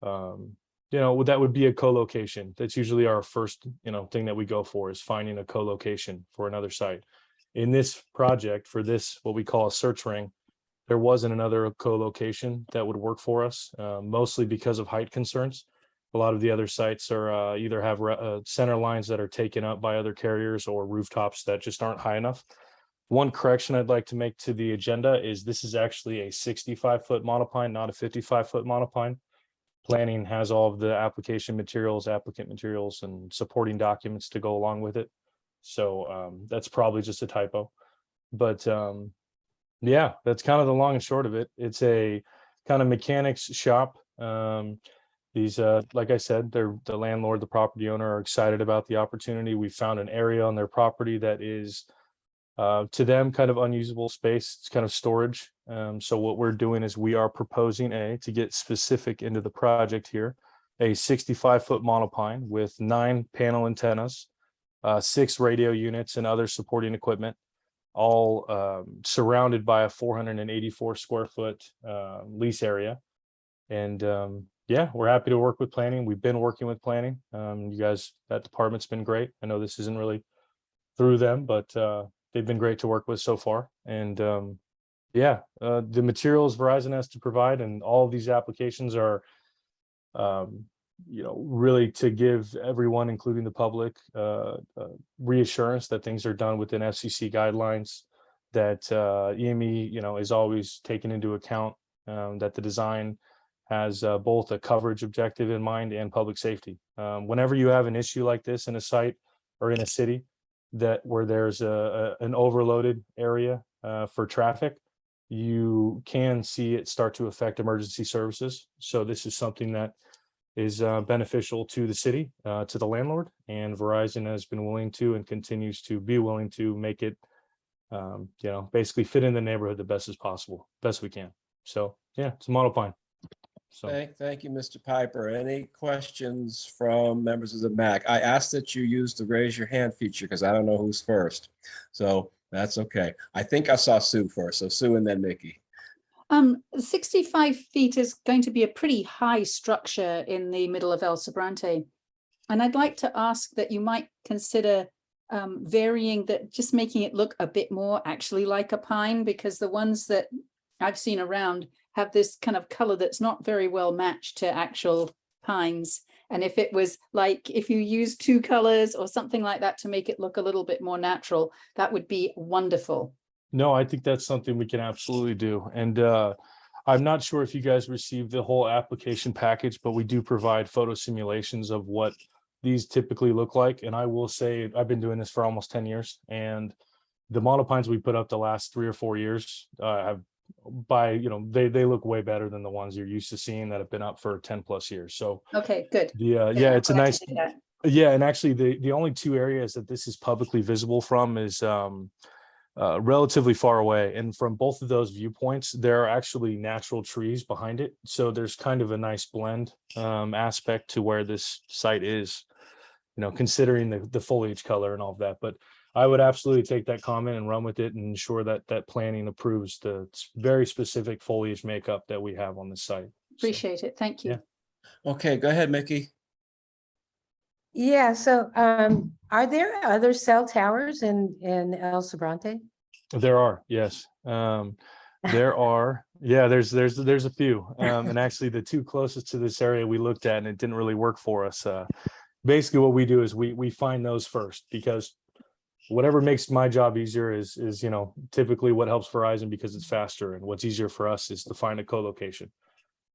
that would be a co-location. That's usually our first, thing that we go for, is finding a co-location for another site. In this project, for this, what we call a search ring, there wasn't another co-location that would work for us, mostly because of height concerns. A lot of the other sites are either have center lines that are taken up by other carriers or rooftops that just aren't high enough. One correction I'd like to make to the agenda is this is actually a 65-foot monopine, not a 55-foot monopine. Planning has all of the application materials, applicant materials, and supporting documents to go along with it. So that's probably just a typo. But yeah, that's kind of the long and short of it. It's a kind of mechanics shop. These, like I said, the landlord, the property owner are excited about the opportunity. We found an area on their property that is to them kind of unusable space. It's kind of storage. So what we're doing is we are proposing to get specific into the project here, a 65-foot monopine with 9 panel antennas, 6 radio units and other supporting equipment, all surrounded by a 484 square foot lease area. And yeah, we're happy to work with planning. We've been working with planning. You guys, that department's been great. I know this isn't really through them, but they've been great to work with so far. And yeah, the materials Verizon has to provide and all of these applications are, really to give everyone, including the public, reassurance that things are done within FCC guidelines, that EME, is always taken into account, that the design has both a coverage objective in mind and public safety. Whenever you have an issue like this in a site or in a city where there's an overloaded area for traffic, you can see it start to affect emergency services. So this is something that is beneficial to the city, to the landlord, and Verizon has been willing to and continues to be willing to make it, basically fit in the neighborhood the best as possible, best we can. So yeah, it's a monopine. So Thank you, Mr. Piper. Any questions from members of the MAC? I asked that you use the raise your hand feature because I don't know who's first. So That's okay. I think I saw Sue first. So Sue and then Mickey. 65 feet is going to be a pretty high structure in the middle of El Sobrante. And I'd like to ask that you might consider varying that, just making it look a bit more actually like a pine, because the ones that I've seen around have this kind of color that's not very well matched to actual pines. And if it was like, if you use two colors or something like that to make it look a little bit more natural, that would be wonderful. No, I think that's something we can absolutely do. And I'm not sure if you guys received the whole application package, but we do provide photo simulations of what these typically look like. And I will say, I've been doing this for almost 10 years, and the monopines we put up the last 3 or 4 years have they look way better than the ones you're used to seeing that have been up for 10 plus years. So Okay, good. yeah, it's a Glad to nice, hear that. yeah. And actually the only two areas that this is publicly visible from is relatively far away. And from both of those viewpoints, there are actually natural trees behind it. So there's kind of a nice blend aspect to where this site is, considering the foliage color and all of that. But I would absolutely take that comment and run with it and ensure that planning approves the very specific foliage makeup that we have on the site. Appreciate it. Thank you. Yeah. Okay, go ahead, Mickey. Yeah, so are there other cell towers in El Sobrante? There are, yes. There are, yeah, there's a few. And actually the two closest to this area we looked at, and it didn't really work for us. Basically what we do is we find those first, because whatever makes my job easier is typically what helps Verizon, because it's faster, and what's easier for us is to find a co-location.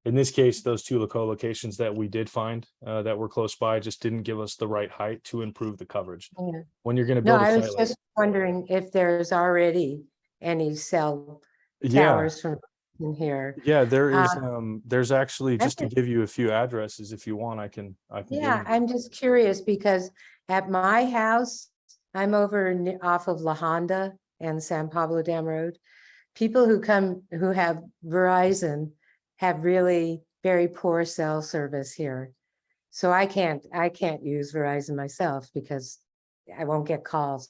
In this case, those two co-locations that we did find that were close by just didn't give us the right height to improve the coverage. Yeah. When you're going to No, build a I site was like just wondering if there's already any cell yeah, towers from in here. yeah, there's actually, I'm just to give you a few addresses if you want, I can give Yeah, you. I'm just curious because at my house, I'm over off of La Honda and San Pablo Dam Road. People who have Verizon have really very poor cell service here. So I can't use Verizon myself because I won't get calls.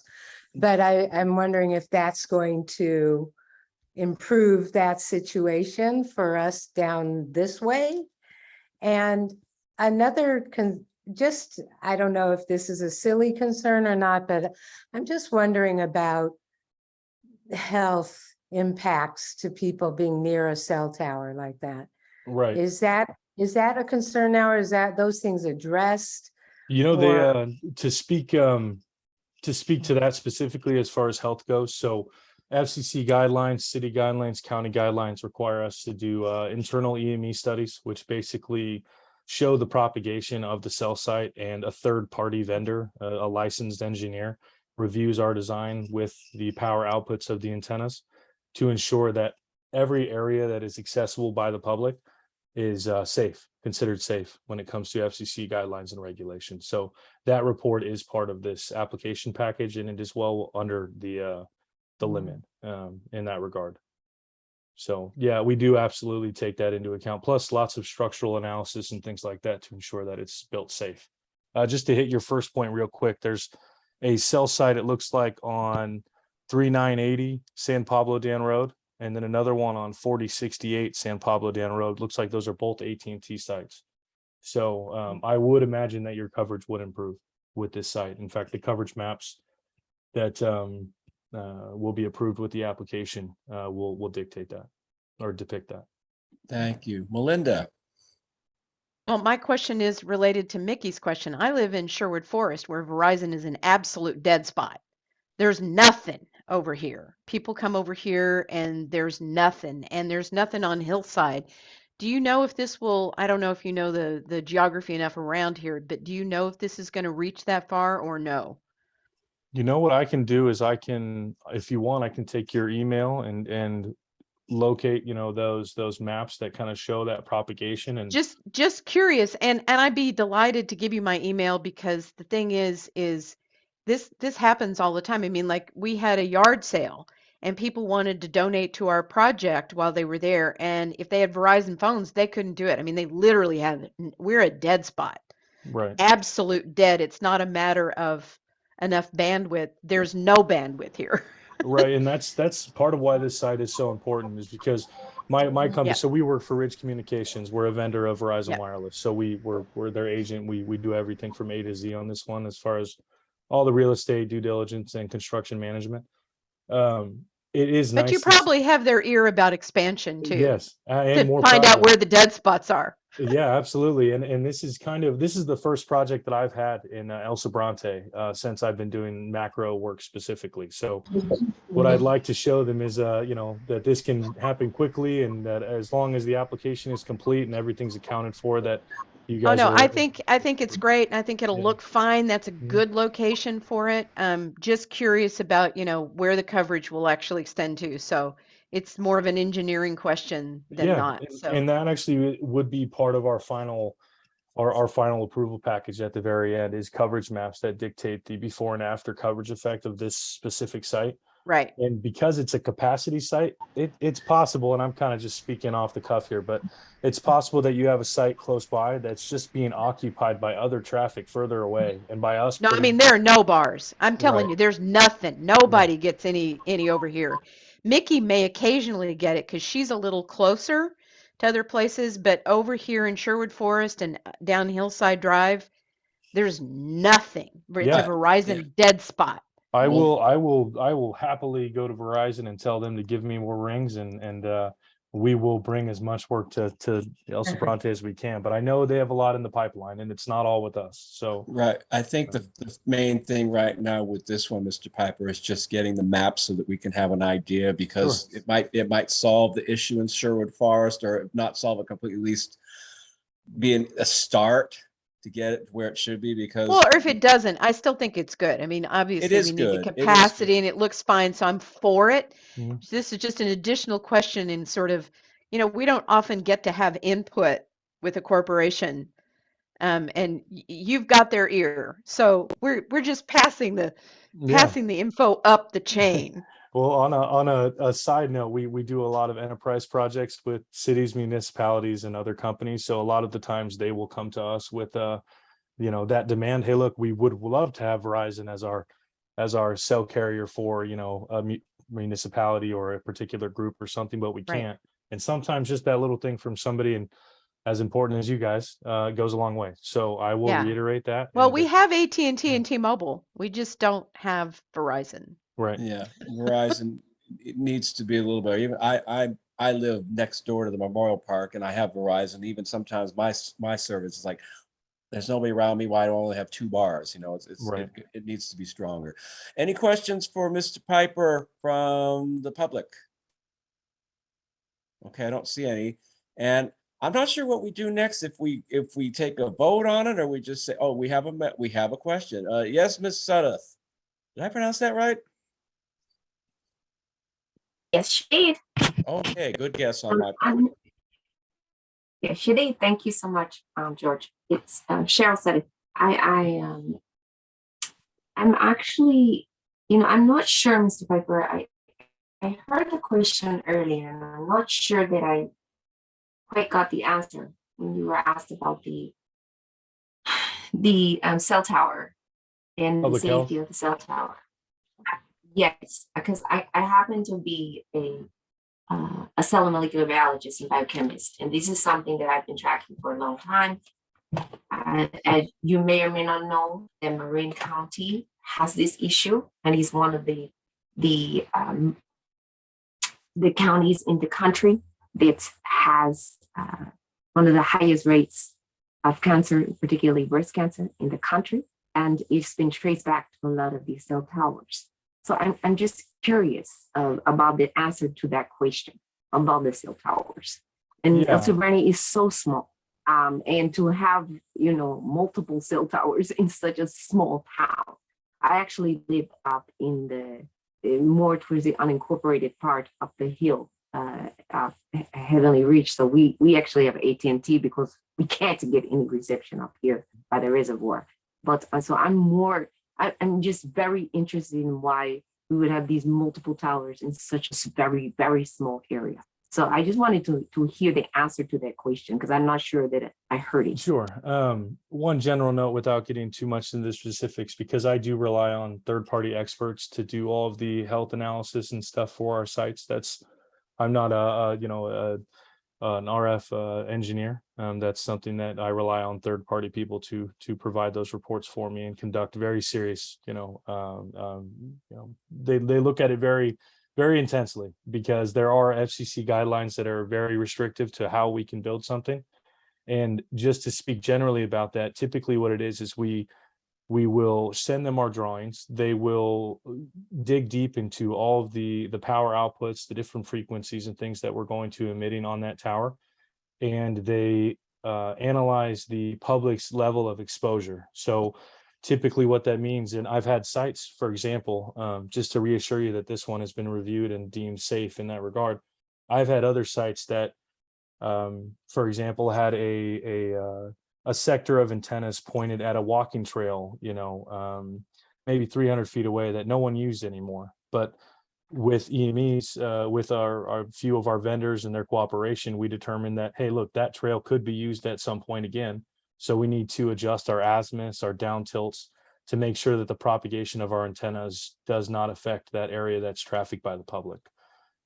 But I'm wondering if that's going to improve that situation for us down this way. And another I don't know if this is a silly concern or not, but I'm just wondering about health impacts to people being near a cell tower like that. Right. Is that a concern now, or is that those things addressed? They or- to speak to that specifically as far as health goes. So FCC guidelines, city guidelines, county guidelines require us to do internal EME studies, which basically show the propagation of the cell site, and a third party vendor, a licensed engineer, reviews our design with the power outputs of the antennas to ensure that every area that is accessible by the public is considered safe when it comes to FCC guidelines and regulations. So that report is part of this application package, and it is well under the limit in that regard. So yeah, we do absolutely take that into account, plus lots of structural analysis and things like that to ensure that it's built safe. Just to hit your first point real quick, there's a cell site, it looks like, on 3980 San Pablo Dan Road, and then another one on 4068 San Pablo Dan Road. Looks like those are both AT&T sites. So I would imagine that your coverage would improve with this site. In fact, the coverage maps that will be approved with the application will dictate that, or depict that. Thank you. Melinda. Well, my question is related to Mickey's question. I live in Sherwood Forest, where Verizon is an absolute dead spot. There's nothing over here. People come over here and there's nothing, and there's nothing on Hillside. Do you know if this will, I don't know if you know the geography enough around here, but do you know if this is going to reach that far or no? You know what I can do is if you want, I can take your email and locate, those maps that kind of show that propagation. And just curious, and I'd be delighted to give you my email, because the thing is this happens all the time. I mean, like, we had a yard sale and people wanted to donate to our project while they were there, and if they had Verizon phones, they couldn't do it. I mean, they literally we're a dead spot. right. Absolute dead. It's not a matter of enough bandwidth. There's no bandwidth here. Right, and that's part of why this site is so important, is because my company, Yeah. so we work for Ridge Communications. We're a vendor of Verizon Yeah. Wireless. So we're their agent. We do everything from A to Z on this one, as far as all the real estate due diligence and construction management. It is But nice. you probably have their ear about expansion too, Yes, and to more find out projects. where the dead spots are. Yeah, absolutely. And this is the first project that I've had in El Sobrante since I've been doing macro work specifically. So what I'd like to show them is, that this can happen quickly, and that as long as the application is complete and everything's accounted for, that you Oh, guys no, are. I think it's great. And I think it'll Yeah. look fine. That's a Mhm. good location for it. Just curious about, where the coverage will actually extend to. So it's more of an engineering question than Yeah, not. and- So, and that actually would be part of our final approval package at the very end, is coverage maps that dictate the before and after coverage effect of this specific site. right. And because it's a capacity site, it's possible, and I'm kind of just speaking off the cuff here, but it's possible that you have a site close by that's just being occupied by other traffic further away, and by us No, I putting. mean, there are no bars. I'm telling Right. you, there's nothing. Nobody gets any over here. Mickey may occasionally get it because she's a little closer to other places, but over here in Sherwood Forest and down Hillside Drive, there's nothing. It's a Yeah. Verizon dead spot. I Well- will happily go to Verizon and tell them to give me more rings, and we will bring as much work to El Sobrante as we can. But I know they have a lot in the pipeline, and it's not all with us. So Right. I think the main thing right now with this one, Mr. Piper, is just getting the map so that we can have an idea, because it might solve the issue in Sherwood Forest, or if not solve it completely, at least being a start to get it where it should be, because Well, or if it doesn't, I still think it's good. I mean, obviously is we need the good. It is capacity good. and it looks fine, so I'm for it. Mhm. This is just an additional question in sort of, we don't often get to have input with a corporation. And you've got their ear. So we're just passing the info up the chain. Well, on a side note, we do a lot of enterprise projects with cities, municipalities, and other companies. So a lot of the times they will come to us with that demand. Hey, look, we would love to have Verizon as our cell carrier for a municipality or a particular group or something, but we Right. can't. And sometimes just that little thing from somebody, and as important as you guys, goes a long way. So I will Yeah. reiterate that. Well, and, we have AT&T and T-Mobile. We just don't have Verizon. right. Yeah, Verizon, it needs to be a little better. Even I live next door to the Memorial Park, and I have Verizon. Even sometimes my service is like, there's nobody around me. Why do I only have 2 bars? Right. It needs to be stronger. Any questions for Mr. Piper from the public? Okay, I don't see any. And I'm not sure what we do next, if we take a vote on it, or we just say, oh, we have a question. Yes, Ms. Sudduth. Did I pronounce that right? Yes, she did. Okay, good guess on my part. Yes, she did. Thank you so much, George. It's Cheryl said it. I'm actually, I'm not sure, Mr. Piper. I heard the question earlier, and I'm not sure that I quite got the answer when you were asked about the cell tower and the Public health. safety of the cell tower. Yes, because I happen to be a cell and molecular biologist and biochemist, and this is something that I've been tracking for a long time. As you may or may not know, that Marin County has this issue, and is one of the counties in the country that has one of the highest rates of cancer, particularly breast cancer, in the country, and it's been traced back to a lot of these cell towers. So I'm just curious about the answer to that question about the cell towers. And Yeah. El Sobrante is so small. And to have, multiple cell towers in such a small town. I actually live up in more towards the unincorporated part of the hill of Heavenly Reach. So we actually have AT&T because we can't get any reception up here by the reservoir. But so I'm just very interested in why we would have these multiple towers in such a very, very small area. So I just wanted to hear the answer to that question because I'm not sure that I heard it. Sure. One general note without getting too much into the specifics, because I do rely on third-party experts to do all of the health analysis and stuff for our sites. I'm not an RF engineer. That's something that I rely on third-party people to provide those reports for me and conduct very serious, they look at it very, very intensely, because there are FCC guidelines that are very restrictive to how we can build something. And just to speak generally about that, typically what it is we will send them our drawings. They will dig deep into all of the power outputs, the different frequencies and things that we're going to emitting on that tower. And they analyze the public's level of exposure. So typically what that means, and I've had sites, for example, just to reassure you that this one has been reviewed and deemed safe in that regard. I've had other sites that, for example, had a sector of antennas pointed at a walking trail, maybe 300 feet away, that no one used anymore. But with EMEs, with our few of our vendors and their cooperation, we determined that, hey, look, that trail could be used at some point again. So we need to adjust our azimuths, our down tilts, to make sure that the propagation of our antennas does not affect that area that's trafficked by the public.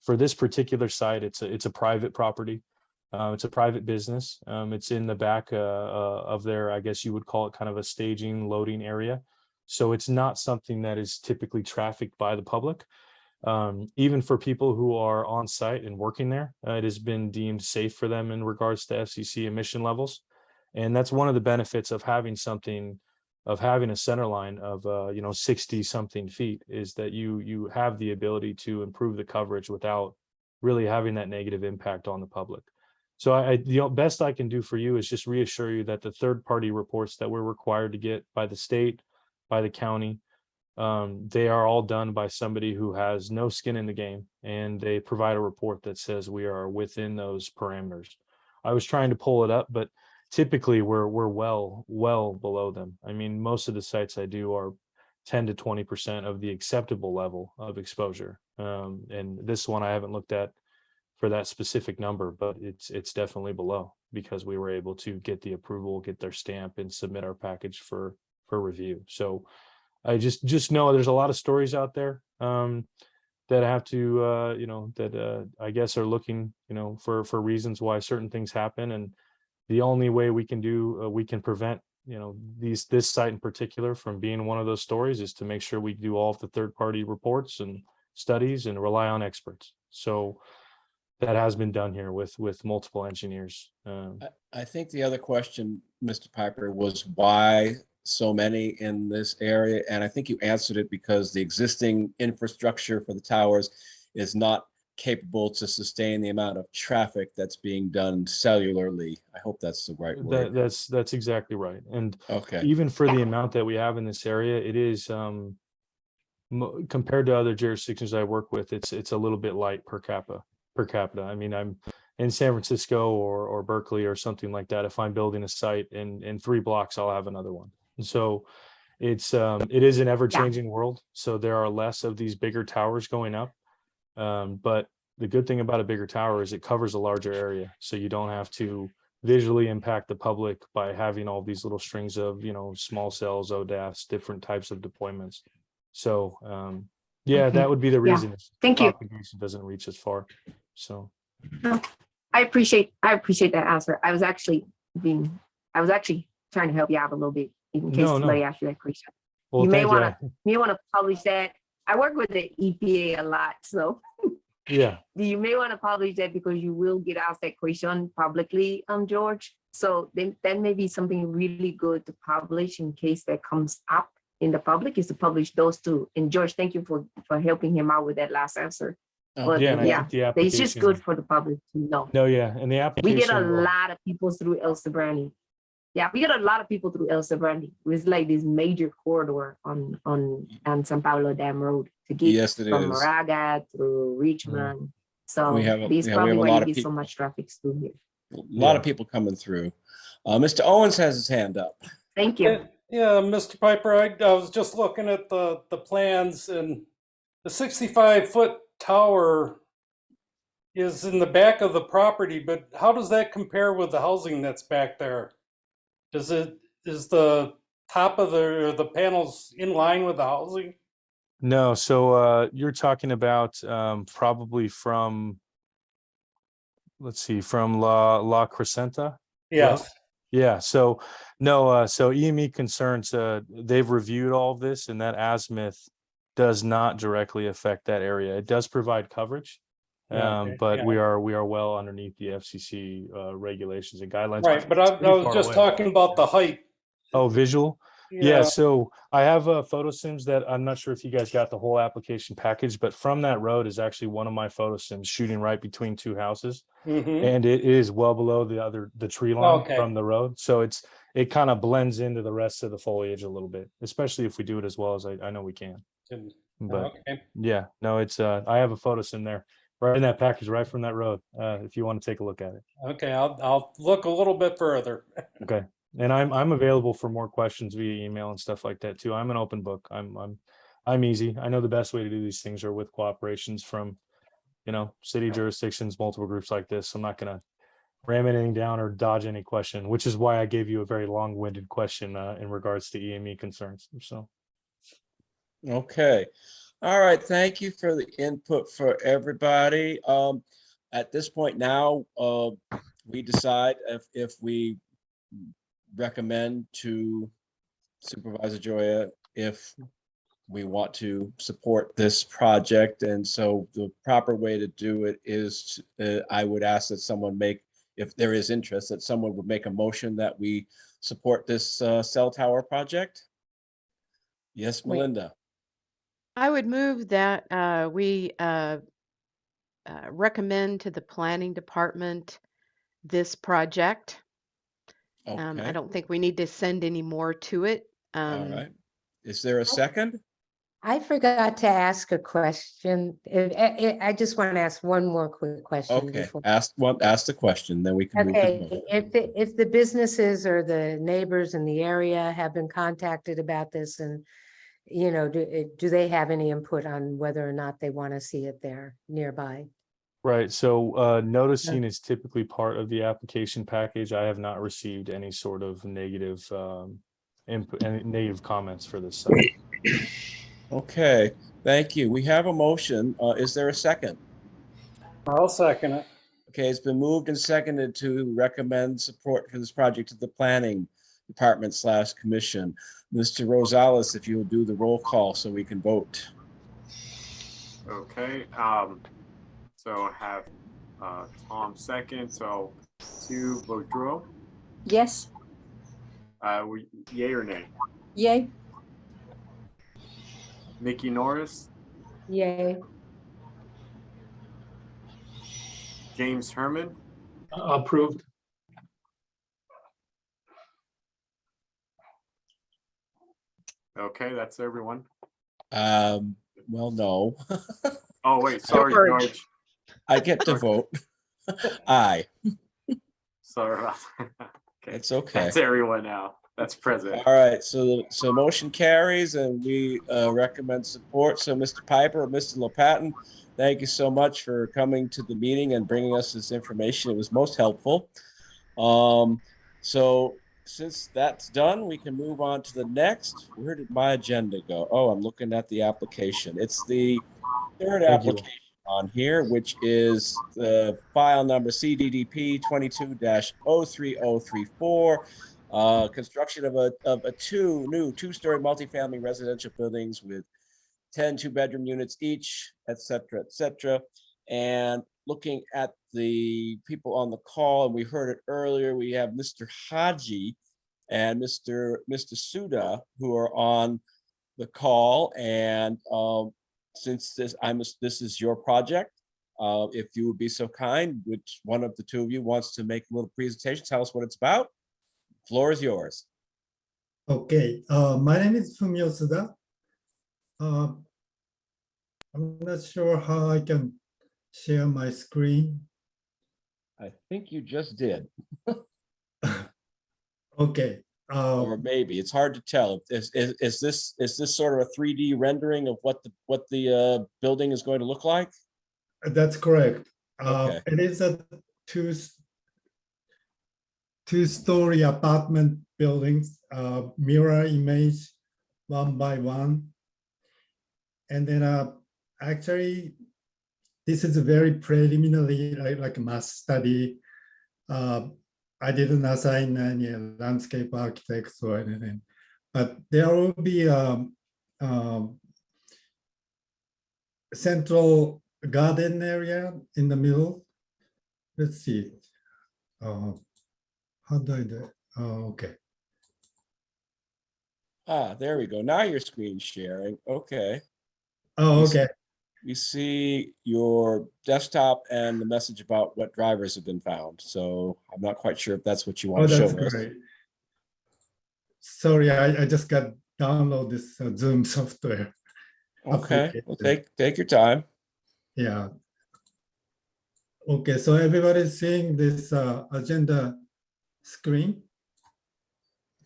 For this particular site, it's a private property. It's a private business. It's in the back of their, I guess you would call it, kind of a staging, loading area. So it's not something that is typically trafficked by the public. Even for people who are on site and working there, it has been deemed safe for them in regards to FCC emission levels. And that's one of the benefits of having a center line of 60 something feet, is that you have the ability to improve the coverage without really having that negative impact on the public. So the best I can do for you is just reassure you that the third-party reports that we're required to get by the state, by the county, they are all done by somebody who has no skin in the game, and they provide a report that says we are within those parameters. I was trying to pull it up, but typically we're well below them. I mean, most of the sites I do are 10 to 20% of the acceptable level of exposure. And this one I haven't looked at for that specific number, but it's definitely below, because we were able to get the approval, get their stamp, and submit our package for review. So I just know there's a lot of stories out there that have to I guess are looking for reasons why certain things happen, and the only way we can prevent this site in particular from being one of those stories is to make sure we do all of the third-party reports and studies and rely on experts. So that has been done here with multiple engineers. I think the other question, Mr. Piper, was why so many in this area, and I think you answered it, because the existing infrastructure for the towers is not capable to sustain the amount of traffic that's being done cellularly. I hope that's the right word. That's exactly right. And okay, even for the amount that we have in this area, it is compared to other jurisdictions I work with, it's a little bit light per capita. I mean, I'm in San Francisco or Berkeley or something like that. If I'm building a site in 3 blocks, I'll have another one. And so it is an ever-changing world. So there are less of these bigger towers going up. But the good thing about a bigger tower is it covers a larger area. So you don't have to visually impact the public by having all these little strings of, small cells, ODAFs, different types of deployments. So yeah, Okay. that would be the reason. Thank you. Propagation doesn't reach as far. So I appreciate that answer. I was actually trying to help you out a little bit in case somebody asked you that question. Well, you may want to publish that. I work with the EPA a lot, so yeah, you may want to publish that, because you will get asked that question publicly, George. So then that may be something really good to publish in case that comes up in the public, is to publish those two. And George, thank you for helping him out with that last answer. But it's just good for the public to know. No, yeah, and the application. We get a lot of people through El Sobrante. Yeah, we get a lot of people through El Sobrante. It's like this major corridor on San Paulo Dam Road to get from Moraga through Richmond. So this is probably why you get so much traffic through here. A lot of people coming through. Mr. Owens has his hand up. Thank you. Yeah, Mr. Piper, I was just looking at the plans, and the 65-foot tower is in the back of the property, but how does that compare with the housing that's back there? Is the top of the panels in line with the housing? No, so you're talking about probably from, let's see, from La Crescenta? Yes. Yeah, so no, so EME concerns, they've reviewed all of this, and that azimuth does not directly affect that area. It does provide coverage. Yeah, okay, But yeah. we are well underneath the FCC regulations and guidelines. Right, but It's I pretty was far just away. talking about the height. Oh, visual? Yeah, Yeah, so I have photo sims that I'm not sure if you guys got the whole application package, but from that road is actually one of my photo sims shooting right between two houses. mhm. And it is well below the tree line Okay. from the road. So it kind of blends into the rest of the foliage a little bit, especially if we do it as well as I know we can. Good. But Okay, yeah, no, it's I have a photo sim there right in that package, right from that road. If you want to take a look at it. okay, I'll look a little bit further. Okay. And I'm available for more questions via email and stuff like that too. I'm an open book. I'm easy. I know the best way to do these things are with cooperations from, city jurisdictions, multiple groups like this. I'm not gonna ram anything down or dodge any question, which is why I gave you a very long-winded question in regards to EME concerns. So Okay. All right. Thank you for the input for everybody. At this point now, we decide if we recommend to Supervisor Joya if we want to support this project. And so the proper way to do it is I would ask that someone if there is interest, that someone would make a motion that we support this cell tower project. Yes, Wait. Melinda. I would move that we recommend to the planning department this project. I Okay, don't think we need to send any more to it. all right. Is there a second? I forgot to ask a question. I just want to ask one more quick question Okay, before. ask the question, then we can move to the Okay, vote. if the businesses or the neighbors in the area have been contacted about this and, do they have any input on whether or not they want to see it there nearby? right. So noticing is typically part of the application package. I have not received any sort of negative input, any negative comments for this site. Okay, thank you. We have a motion. Is there a second? I'll second it. Okay, it's been moved and seconded to recommend support for this project to the planning department / commission. Mr. Rosales, if you will do the roll call so we can vote. Okay, so have Tom second, so Sue Boudreau, Yes, yay or nay? yay, Mickey Norris, Yay. James Herman, Approved. okay, that's everyone. Well, no, Oh, wait, sorry, George. George, I get to vote. Aye, sorry about that. Okay, it's okay. that's everyone now, that's present. All right, so motion carries and we recommend support. So Mr. Piper, Mr. Lopatin, thank you so much for coming to the meeting and bringing us this information. It was most helpful. So since that's done, we can move on to the next. Where did my agenda go? Oh, I'm looking at the application. It's the third Thank you. application on here, which is the file number CDDP 22-03034. Construction of two new two-story multifamily residential buildings with 10 two-bedroom units each, et cetera, and looking at the people on the call, and we heard it earlier, we have Mr. Haji and Mr. Suda who are on the call. And since this is your project, if you would be so kind, which one of the two of you wants to make a little presentation, tell us what it's about. Floor is yours. Okay, my name is Fumio Suda. I'm not sure how I can share my screen. I think you just did. Okay. Or maybe it's hard to tell. Is this sort of a 3D rendering of what the building is going to look like? That's correct. Okay. It is a two-story apartment buildings, mirror image, one by one. And then actually, this is a very preliminary, like mass study. I didn't assign any landscape architects or anything, but there will be central garden area in the middle. Let's see. How do I do it? Oh, okay. There we go. Now your screen sharing. Okay. Oh, You okay. We see your desktop and the message about what drivers have been found. So I'm not quite sure if that's what you Oh, want to show that's us. great. Sorry, I just got download this Zoom software. Okay, well, application. take your time. Yeah. Okay, so everybody's seeing this agenda screen?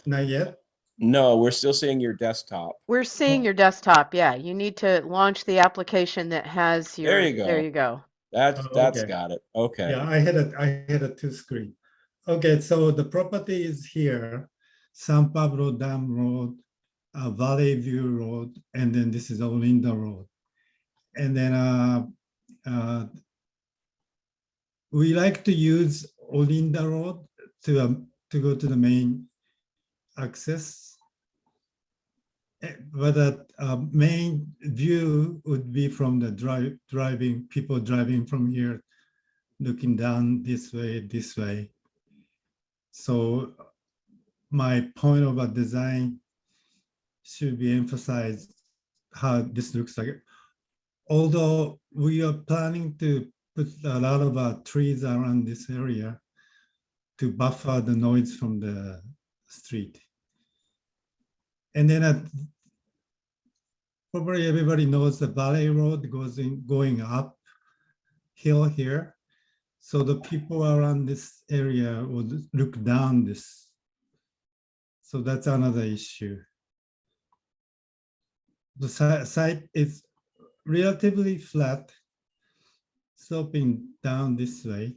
Not yet? No, we're still seeing your desktop. We're seeing your desktop. Yeah, you need to launch the application that has your. There you go. There you go. That's okay. got it. Okay. Yeah, I had a two screen. Okay, so the property is here, San Pablo Dam Road, Valley View Road, and then this is Olinda Road. And then we like to use Olinda Road to go to the main access. But the main view would be from the people driving from here, looking down this way. So my point of a design should be emphasized how this looks like. Although we are planning to put a lot of trees around this area to buffer the noise from the street. And then probably everybody knows the Valley Road going up hill here. So the people around this area would look down this. So that's another issue. The site is relatively flat, sloping down this way.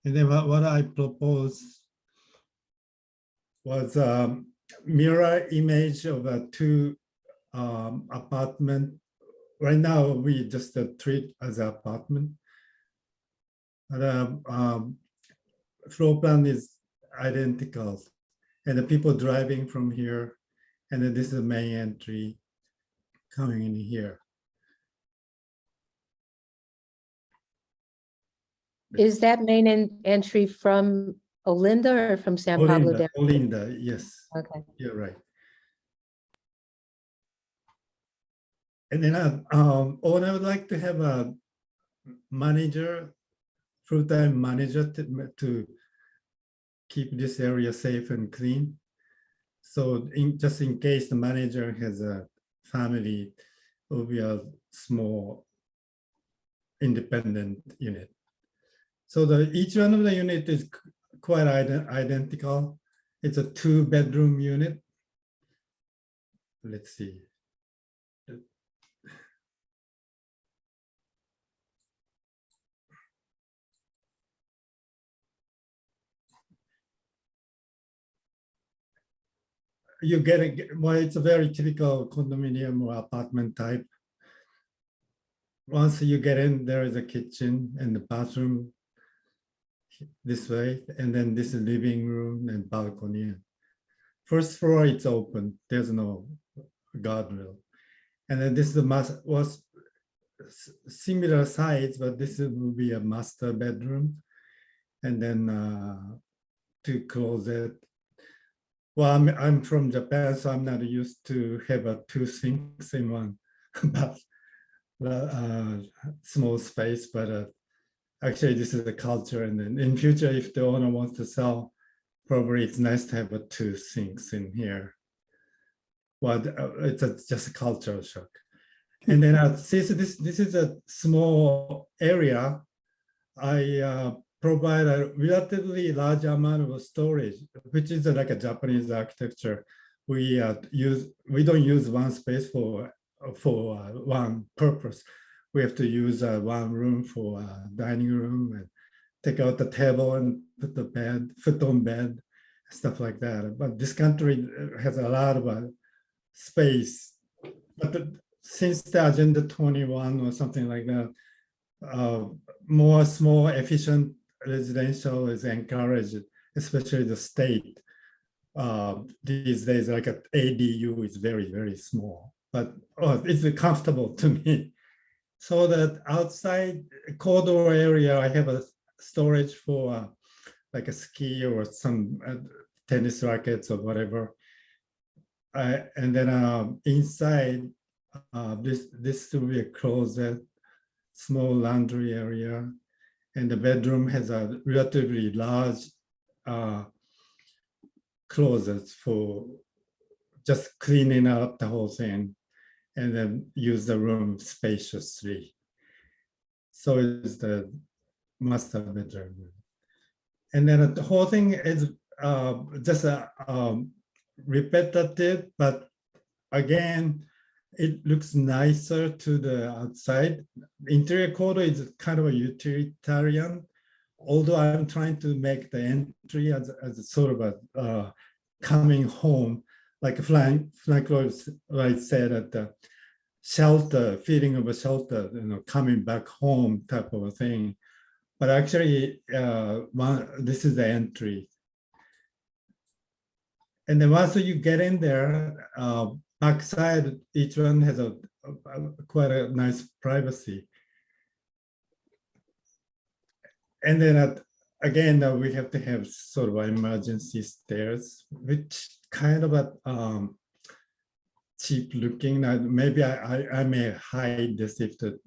And then what I proposed was mirror image of a two apartment. Right now, we just treat as an apartment. The floor plan is identical. And the people driving from here, and then this is the main entry coming in here. Is that main entry from Olinda or from San Pablo? Olinda, yes. Okay. You're right. And then I would like to have a manager, full-time manager to keep this area safe and clean. So just in case the manager has a family, it will be a small independent unit. So each one of the unit is quite identical. It's a 2-bedroom unit. Let's see. You get it, well, it's a very typical condominium or apartment type. Once you get in, there is a kitchen and the bathroom this way, and then this is living room and balcony. First floor, it's open. There's no guardrail. And then this is was similar size, but this will be a master bedroom. And then 2 closet. Well, I'm from Japan, so I'm not used to have 2 sinks in one small space, but actually this is the culture. And then in future, if the owner wants to sell, probably it's nice to have 2 sinks in here. Well, it's just a cultural shock. And then since this is a small area, I provide a relatively large amount of storage, which is like a Japanese architecture. We don't use one space for one purpose. we have to use one room for dining room and take out the table and put the bed, futon bed, stuff like that. But this country has a lot of space. But since the Agenda 21 or something like that, more small, efficient residential is encouraged, especially the state. These days, like an ADU is very, very small, but it's comfortable to me. So that outside corridor area, I have a storage for like a ski or some tennis rackets or whatever. And then inside, this will be a closet, small laundry area, and the bedroom has a relatively large closet for just cleaning up the whole thing, and then use the room spaciously. So it's the master bedroom. And then the whole thing is just repetitive, but again, it looks nicer to the outside. Interior corridor is kind of a utilitarian, although I'm trying to make the entry as a sort of a coming home, like Frank Lloyd said, at the shelter, feeling of a shelter, coming back home type of a thing. But actually, this is the entry. And then once you get in there, backside, each one has a quite a nice privacy. And then again, we have to have sort of emergency stairs, which kind of a cheap looking. Maybe I may hide this if the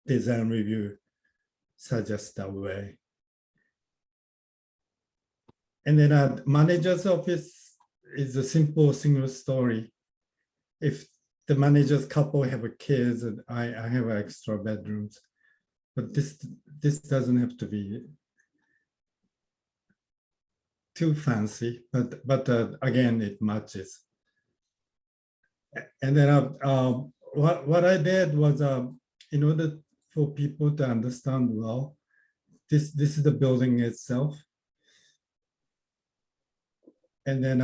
design review suggests that way. And then manager's office is a simple single story. If the manager's couple have a kids, and I have extra bedrooms, but this doesn't have to be too fancy, but again, it matches. And then what I did was, in order for people to understand well, this is the building itself. And then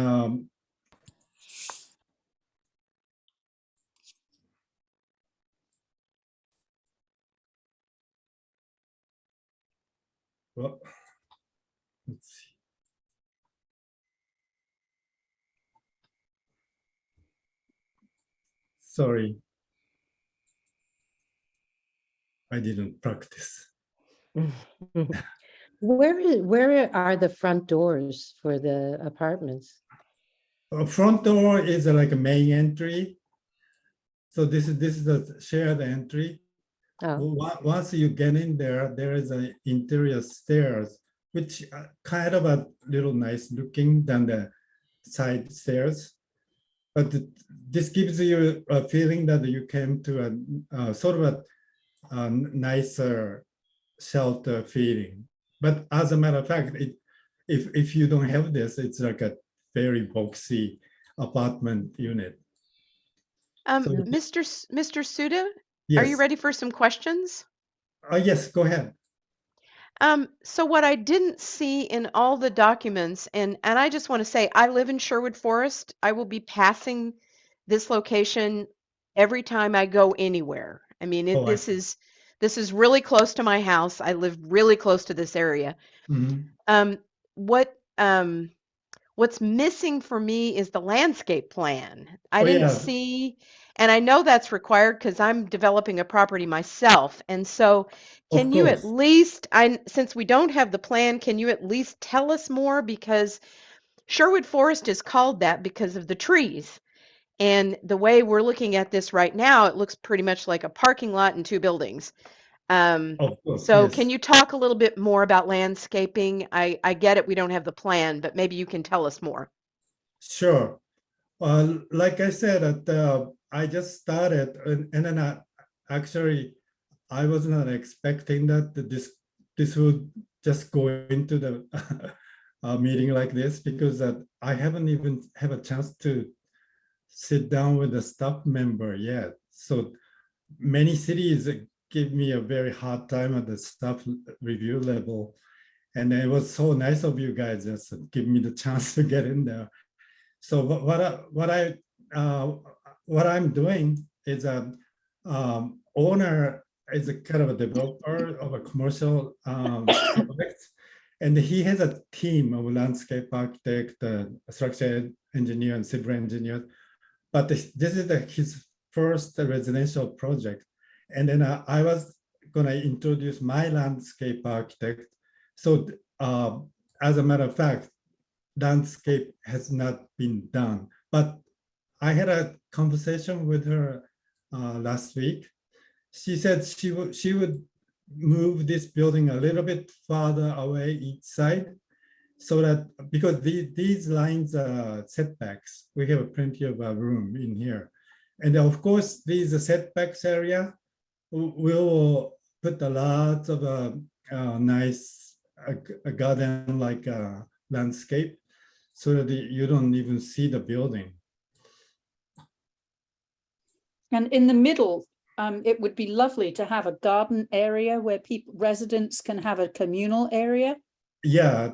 well, let's see. Sorry, I didn't practice. Where are the front doors for the apartments? Front door is like a main entry. So this is the shared entry. Oh, Once you get in there, there is an interior stairs, which are kind of a little nice looking than the side stairs. But this gives you a feeling that you came to a sort of a nicer shelter feeling. But as a matter of fact, if you don't have this, it's like a very boxy apartment unit. Mr. Suda, Yes. are you ready for some questions? Yes, go ahead. So what I didn't see in all the documents, and I just want to say, I live in Sherwood Forest. I will be passing this location every time I go anywhere. I mean, this is really close to my house. I live really close to this area. Mm-hmm. What's missing for me is the landscape plan. I Oh, didn't yeah. see, and I know that's required because I'm developing a property myself. And so can you at course. least, since we don't have the plan, can you at least tell us more? Because Sherwood Forest is called that because of the trees. And the way we're looking at this right now, it looks pretty much like a parking lot and two buildings. Of course, So yes. can you talk a little bit more about landscaping? I get it, we don't have the plan, but maybe you can tell us more. Sure. Like I said, I just started, and then actually, I was not expecting that this would just go into the meeting like this, because I haven't even have a chance to sit down with the staff member yet. So many cities give me a very hard time at the staff review level. And it was so nice of you guys just to give me the chance to get in there. So what I'm doing is owner is a kind of a developer of a commercial project, and he has a team of landscape architect, structural engineer, and civil engineer. But this is his first residential project, and then I was going to introduce my landscape architect. So as a matter of fact, landscape has not been done, but I had a conversation with her last week. She said she would move this building a little bit farther away each side, so that because these lines are setbacks, we have plenty of room in here, and of course these setbacks area will put a lot of nice garden like landscape, so that you don't even see the building. And in the middle, it would be lovely to have a garden area where residents can have a communal area. Yeah,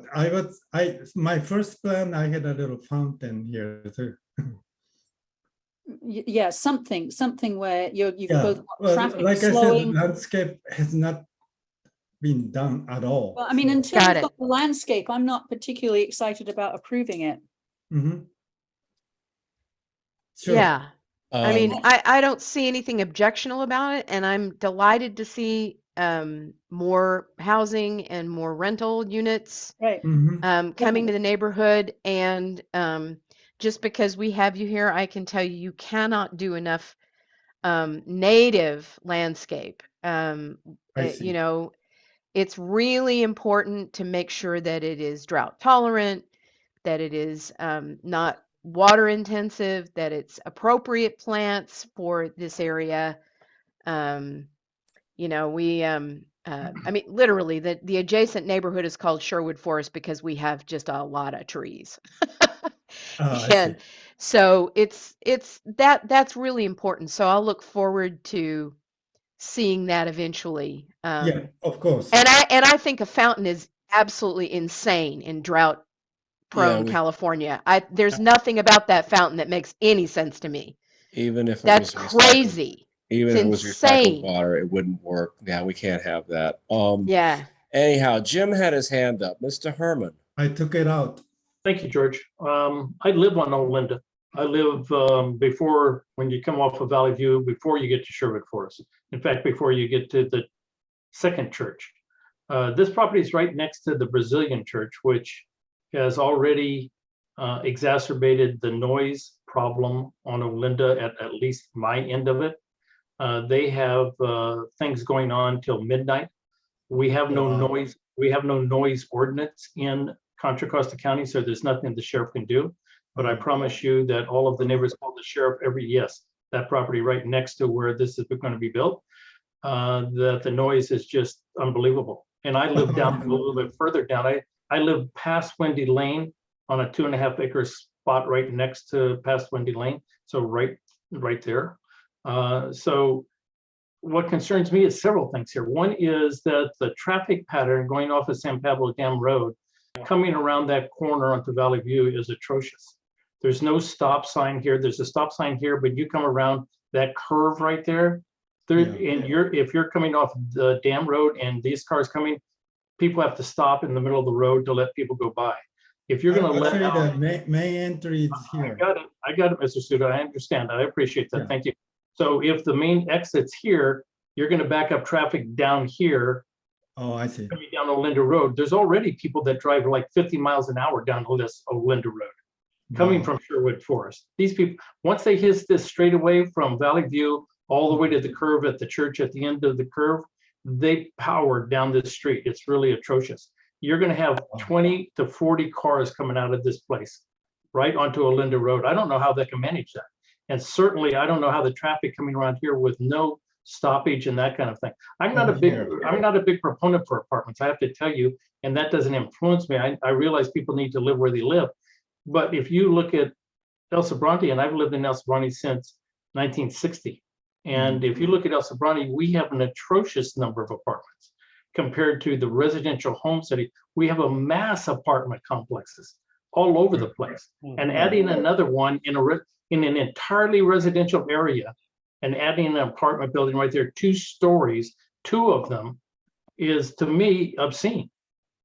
my first plan, I had a little fountain here too. Yeah, something where you've Yeah, both got well, traffic like I slowing. said, landscape has not been done at all. Well, I mean, so- until Got you've it. got the landscape, I'm not particularly excited about approving it. Mhm. Sure. Yeah. I mean, Um, I don't see anything objectionable about it, and I'm delighted to see more housing and more rental units Right. coming to the neighborhood. And just because we have you here, I can tell you, you cannot do enough native landscape. see. You know, it's really important to make sure that it is drought tolerant, that it is not water intensive, that it's appropriate plants for this area. You know, I mean, literally, the adjacent neighborhood is called Sherwood Forest because we have just a lot of trees. I see. And so that's really important. So I'll look forward to seeing that eventually. Yeah, of course. And I think a fountain is absolutely insane in drought prone California. There's nothing about that fountain that makes any sense to me. even if it That's was recycled, crazy. even It's if it was recycled insane. water, it wouldn't work. Yeah, we can't have that. Yeah. Anyhow, Jim had his hand up. Mr. Herman. I took it out. Thank you, George. I live on Olinda. I live before, when you come off of Valley View, before you get to Sherwood Forest. In fact, before you get to the second church. This property is right next to the Brazilian church, which has already exacerbated the noise problem on Olinda at least my end of it. They have things going on till midnight. We have no noise. We have no noise ordinance in Contra Costa County, so there's nothing the sheriff can do. But I promise you that all of the neighbors call the sheriff that property right next to where this is going to be built, that the noise is just unbelievable. And I live down a little bit further down. I live past Wendy Lane on a 2.5 acre spot right next to past Wendy Lane. So right there. So what concerns me is several things here. One is that the traffic pattern going off of San Pablo Dam Road, coming around that corner onto Valley View is atrocious. There's no stop sign here. There's a stop sign here, but you come around that curve right there. And if you're coming off the Dam Road and these cars coming, people have to stop in the middle of the road to let people go by. If you're going to let out, the main entry is here. I got it, Mr. Suda. I understand. I appreciate that. Thank you. So if the main exit's here, you're going to back up traffic down here. Oh, I see. Coming down Olinda Road. There's already people that drive like 50 miles an hour down this Olinda Road, coming from Sherwood Forest. These people, once they hit this straightaway from Valley View all the way to the curve at the church at the end of the curve, they power down this street. It's really atrocious. You're going to have 20 to 40 cars coming out of this place right onto Olinda Road. I don't know how they can manage that. And certainly I don't know how the traffic coming around here with no stoppage and that kind of thing. I'm not a big proponent for apartments, I have to tell you, and that doesn't influence me. I realize people need to live where they live. But if you look at El Sobrante, and I've lived in El Sobrante since 1960, And if you look at El Sobrante, we have an atrocious number of apartments compared to the residential home city. We have a mass apartment complexes all over the place. And adding another one in an entirely residential area and adding an apartment building right there, 2 stories, 2 of them, is to me obscene.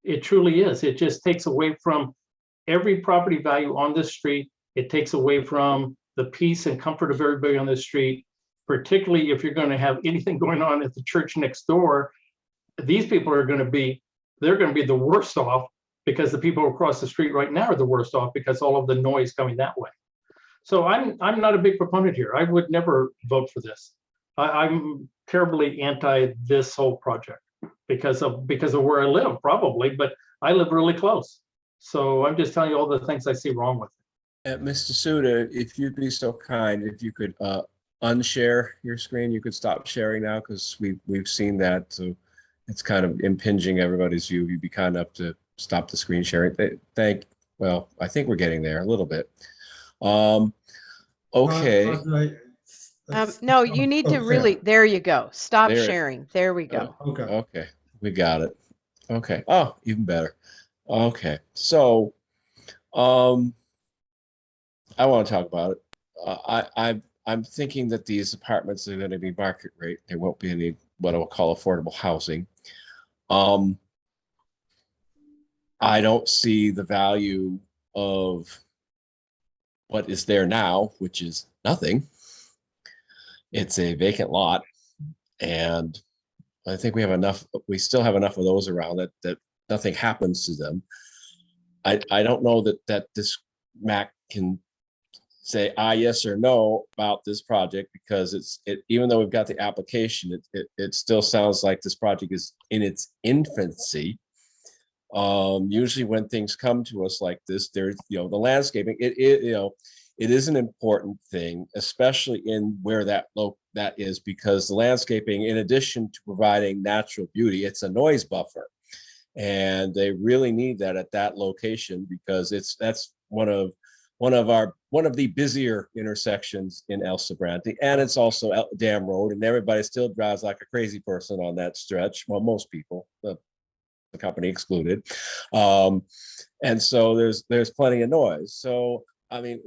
It truly is. It just takes away from every property value on this street. It takes away from the peace and comfort of everybody on this street, particularly if you're going to have anything going on at the church next door. These people are going to be, they're going to be the worst off, because the people across the street right now are the worst off because all of the noise coming that way. So I'm not a big proponent here. I would never vote for this. I'm terribly anti this whole project because of where I live, probably, but I live really close. So I'm just telling you all the things I see wrong with it. Mr. Suda, if you'd be so kind, if you could unshare your screen, you could stop sharing now, because we've seen that. So it's kind of impinging everybody's view. You'd be kind enough to stop the screen sharing. Well, I think we're getting there a little bit. Okay. No, you need to really, there you go. Stop There. sharing. There we go. Okay, we got it. Okay. Oh, even better. Okay. So, I want to talk about it. I'm thinking that these apartments are going to be market rate. There won't be any what I will call affordable housing. I don't see the value of what is there now, which is nothing. It's a vacant lot, and I think we have enough. We still have enough of those around that nothing happens to them. I don't know that this MAC can say yes or no about this project, because even though we've got the application, it still sounds like this project is in its infancy. Usually when things come to us like this, there's the landscaping. It is an important thing, especially in where that is, because the landscaping, in addition to providing natural beauty, it's a noise buffer, and they really need that at that location, because that's one of the busier intersections in El Sobrante, and it's also Dam Road, and everybody still drives like a crazy person on that stretch. Well, most people, the company excluded, and so there's plenty of noise. So I mean,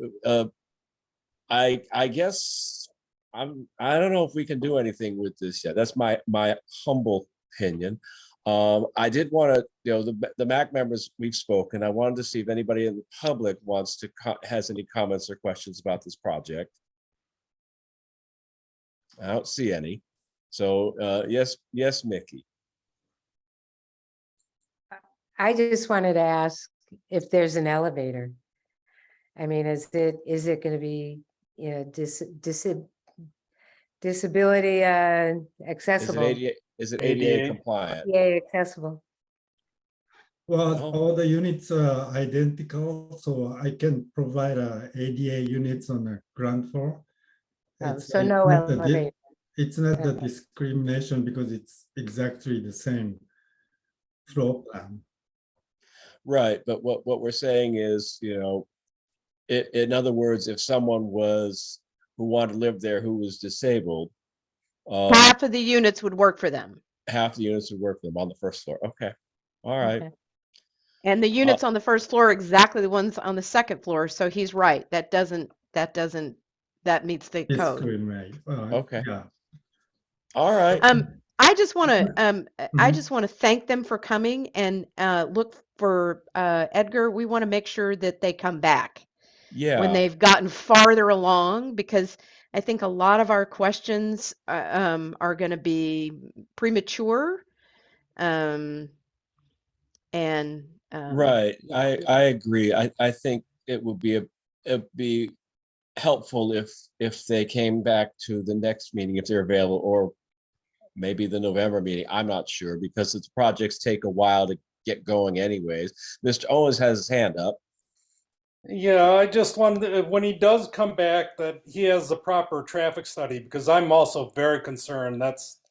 I guess I don't know if we can do anything with this yet. That's my humble opinion. I did want to, the MAC members, we've spoken. I wanted to see if anybody in the public has any comments or questions about this project. I don't see any. So yes, Mickey. I just wanted to ask if there's an elevator. I mean, is it going to be, disability accessible? Is it ADA compliant? Yeah, accessible. Well, all the units are identical, so I can provide ADA units on the ground floor. So no elevator. It's not the discrimination, because it's exactly the same floor plan. Right, but what we're saying is, in other words, if someone who wanted to live there who was disabled, half of the units would work for them. Half the units would work for them on the first floor. Okay, all right. Okay. And the units on the first floor are exactly the ones on the second floor. So he's right. That meets the code. Okay. Yeah. All right. I just want to thank them for coming and look for Edgar. We want to make sure that they come back. Yeah. When they've gotten farther along, because I think a lot of our questions are going to be premature. Right. I agree. I think it would be helpful if they came back to the next meeting, if they're available, or maybe the November meeting. I'm not sure, because the projects take a while to get going anyways. Mr. Owens has his hand up. Yeah, I just wanted, when he does come back, that he has the proper traffic study, because I'm also very concerned. That's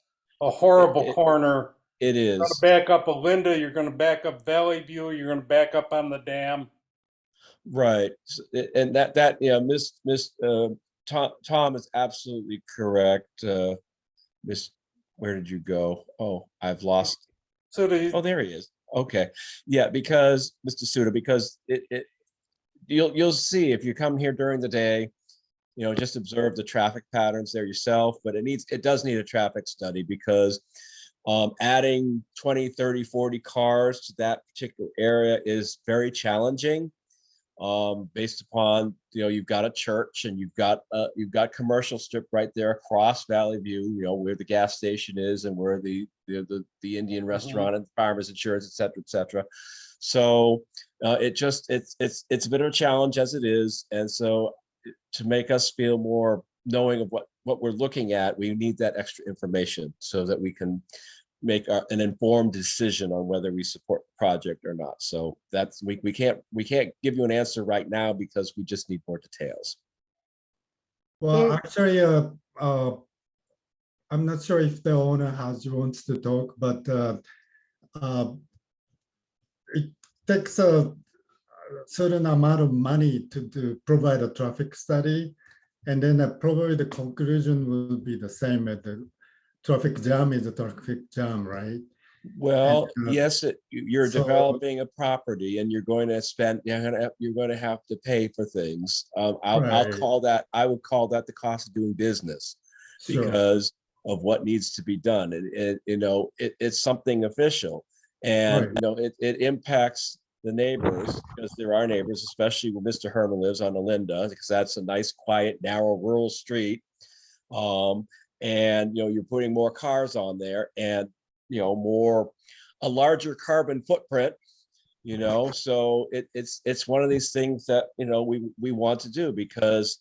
a horrible corner. It is. You're going to back up Olinda, you're going to back up Valley View, you're going to back up on the dam. Right, and that Miss Tom is absolutely correct. Miss, where did you go? Oh, I've lost. So the, Oh, there he is. Okay. Yeah, because Mr. Suda, because you'll see if you come here during the day, just observe the traffic patterns there yourself, but it does need a traffic study because adding 20, 30, 40 cars to that particular area is very challenging. Based upon, you've got a church and you've got commercial strip right there across Valley View, where the gas station is and where the Indian restaurant and Farmers Insurance, et cetera, et cetera. So it's a bit of a challenge as it is. And so to make us feel more knowing of what we're looking at, we need that extra information so that we can make an informed decision on whether we support the project or not. So that's we can't give you an answer right now because we just need more details. Well, actually, I'm not sure if the owner wants to talk, but it takes a certain amount of money to provide a traffic study, and then probably the conclusion will be the same as the traffic jam is a traffic jam, right? Well, And, yes, you're so- developing a property and you're going to have to pay for things. I would Right. call that the cost of doing business Sure. because of what needs to be done. It's something official, and Right. it impacts the neighbors because there are neighbors, especially where Mr. Herman lives on Olinda, because that's a nice, quiet, narrow rural street. And you're putting more cars on there and a larger carbon footprint, so it's one of these things that we want to do because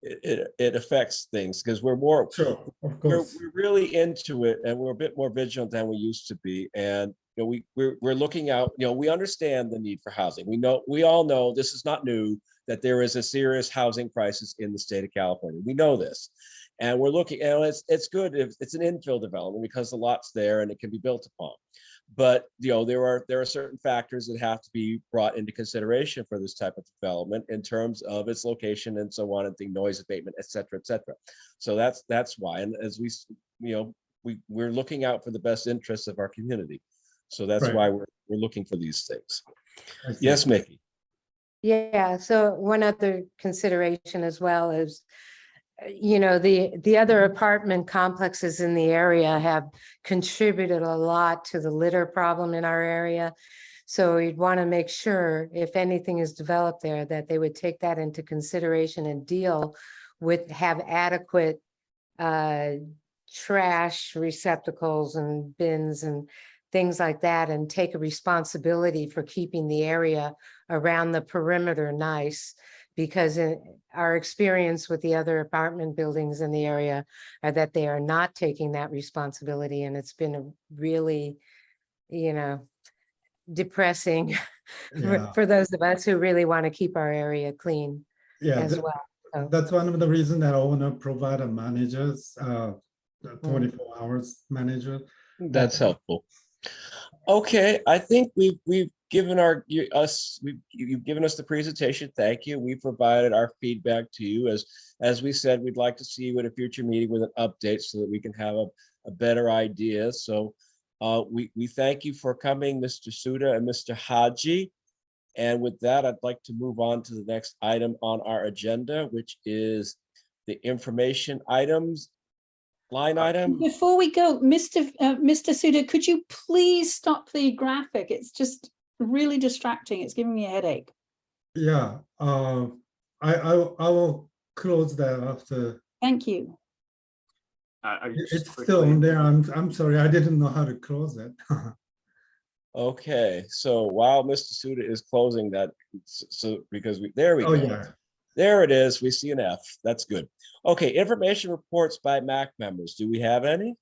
it affects things because we're Sure, of we're course. really into it and we're a bit more vigilant than we used to be. And we're looking out, we understand the need for housing. We all know this is not new, that there is a serious housing crisis in the state of California. We know this. And we're looking, it's good if it's an infill development because the lot's there and it can be built upon. But there are certain factors that have to be brought into consideration for this type of development in terms of its location and so on, and the noise abatement, et cetera, et cetera. So that's why. And as we're looking out for the best interests of our community. So that's Right. why we're looking for these things. I see. Yes, Mickey. Yeah, so one other consideration as well is, the other apartment complexes in the area have contributed a lot to the litter problem in our area. So we'd want to make sure if anything is developed there, that they would take that into consideration and have adequate trash receptacles and bins and things like that, and take a responsibility for keeping the area around the perimeter nice. Because our experience with the other apartment buildings in the area are that they are not taking that responsibility. And it's been a really, depressing Yeah. for those of us who really want to keep our area clean Yeah, as well. So, that's one of the reasons that owner provide a managers, 24 hours manager. That's helpful. Okay, I think we've given you've given us the presentation. Thank you. We provided our feedback to you. As we said, we'd like to see you at a future meeting with an update so that we can have a better idea. So we thank you for coming, Mr. Suda and Mr. Haji. And with that, I'd like to move on to the next item on our agenda, which is the information items. Line item. Before we go, Mr. Suda, could you please stop the graphic? It's just really distracting. It's giving me a headache. Yeah, I will close that after. Thank you. It's still on there. I'm sorry, I didn't know how to close it. Okay, so while Mr. Suda is closing that, so because there we Oh, go. yeah. There it is. We see an F. That's good. Okay, information reports by MAC members. Do we have any?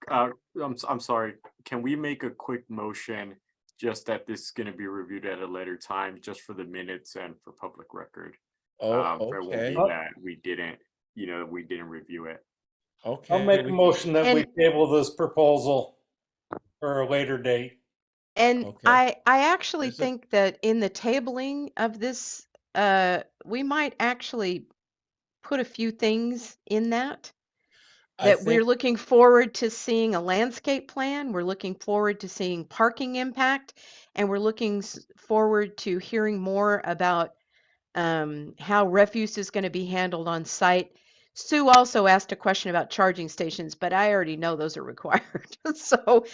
I'm sorry. Can we make a quick motion just that this is going to be reviewed at a later time, just for the minutes and for public record? Oh, It won't okay. be that we didn't review it. Okay. I'll make a motion that we And- table this proposal for a later date. And Okay. I actually Is it- think that in the tabling of this, we might actually put a few things in that. I That we're think, looking forward to seeing a landscape plan, we're looking forward to seeing parking impact, and we're looking forward to hearing more about how refuse is going to be handled on site. Sue also asked a question about charging stations, but I already know those are required. So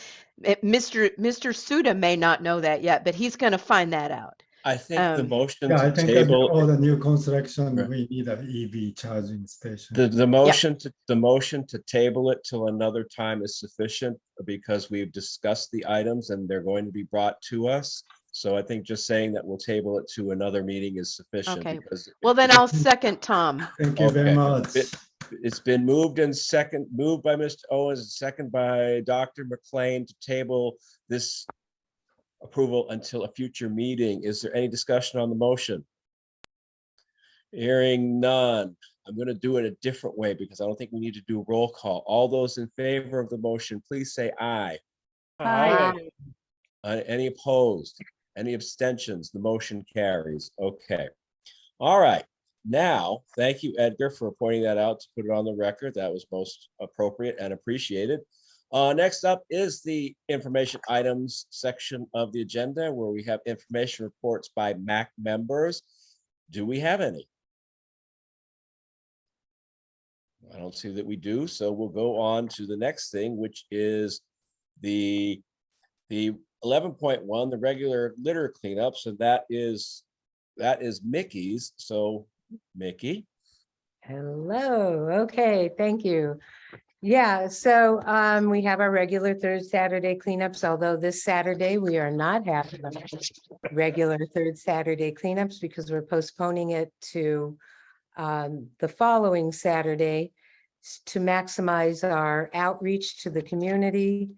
Mr. Suda may not know that yet, but he's going to find that out. I think the motion Yeah, I to think table, all the new construction, Right. we need an EV charging station. the motion to table it till another time is sufficient because we've discussed the items and they're going to be brought to us. So I think just saying that we'll table it to another meeting is sufficient Okay. because. Well, then I'll second Tom. Thank you very Okay. much. It's been moved by Mr. Owens, and second by Dr. McLean to table this approval until a future meeting. Is there any discussion on the motion? Hearing none. I'm going to do it a different way because I don't think we need to do a roll call. All those in favor of the motion, please say aye. Aye. Any opposed? Any abstentions? The motion carries. Okay. All right. Now, thank you, Edgar, for pointing that out to put it on the record. That was most appropriate and appreciated. Next up is the information items section of the agenda where we have information reports by MAC members. Do we have any? I don't see that we do, so we'll go on to the next thing, which is the 11.1, the regular litter cleanups, and that is Mickey's. So Mickey. Hello. Okay, thank you. Yeah, so we have our regular third Saturday cleanups, although this Saturday we are not having regular third Saturday cleanups because we're postponing it to the following Saturday to maximize our outreach to the community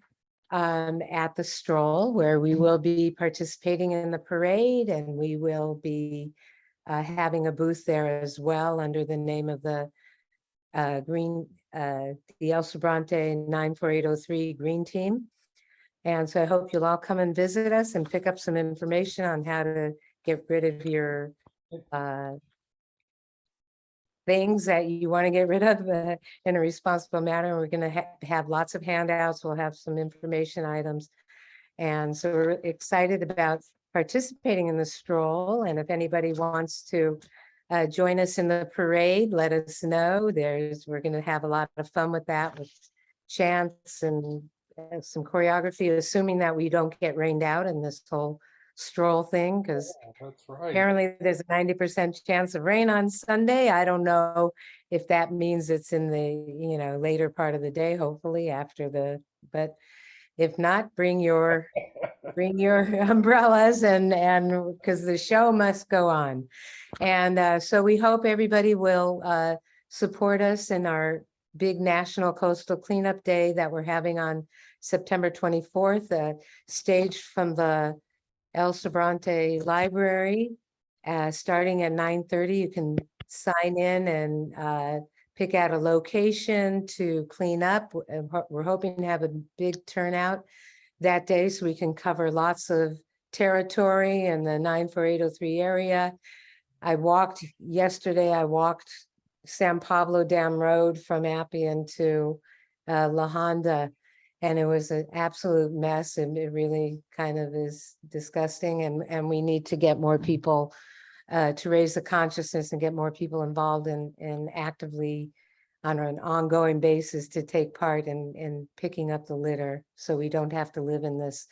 at the stroll, where we will be participating in the parade and we will be having a booth there as well under the name of the the El Sobrante 94803 Green Team. And so I hope you'll all come and visit us and pick up some information on how to get rid of your things that you want to get rid of in a responsible manner. We're going to have lots of handouts. We'll have some information items. And so we're excited about participating in the stroll. And if anybody wants to join us in the parade, let us know. We're going to have a lot of fun with that, with chants and some choreography, assuming that we don't get rained out in this whole stroll thing, because That's right. apparently there's a 90% chance of rain on Sunday. I don't know if that means it's in the later part of the day, hopefully but if not, bring your umbrellas and because the show must go on. And so we hope everybody will support us in our big National Coastal Cleanup Day that we're having on September 24th, staged from the El Sobrante Library, starting at 9:30. You can sign in and pick out a location to clean up. We're hoping to have a big turnout that day so we can cover lots of territory in the 94803 area. Yesterday I walked San Pablo Dam Road from Appian to La Honda, and it was an absolute mess, and it really kind of is disgusting, and we need to get more people to raise the consciousness and get more people involved in actively on an ongoing basis to take part in picking up the litter, so we don't have to live in this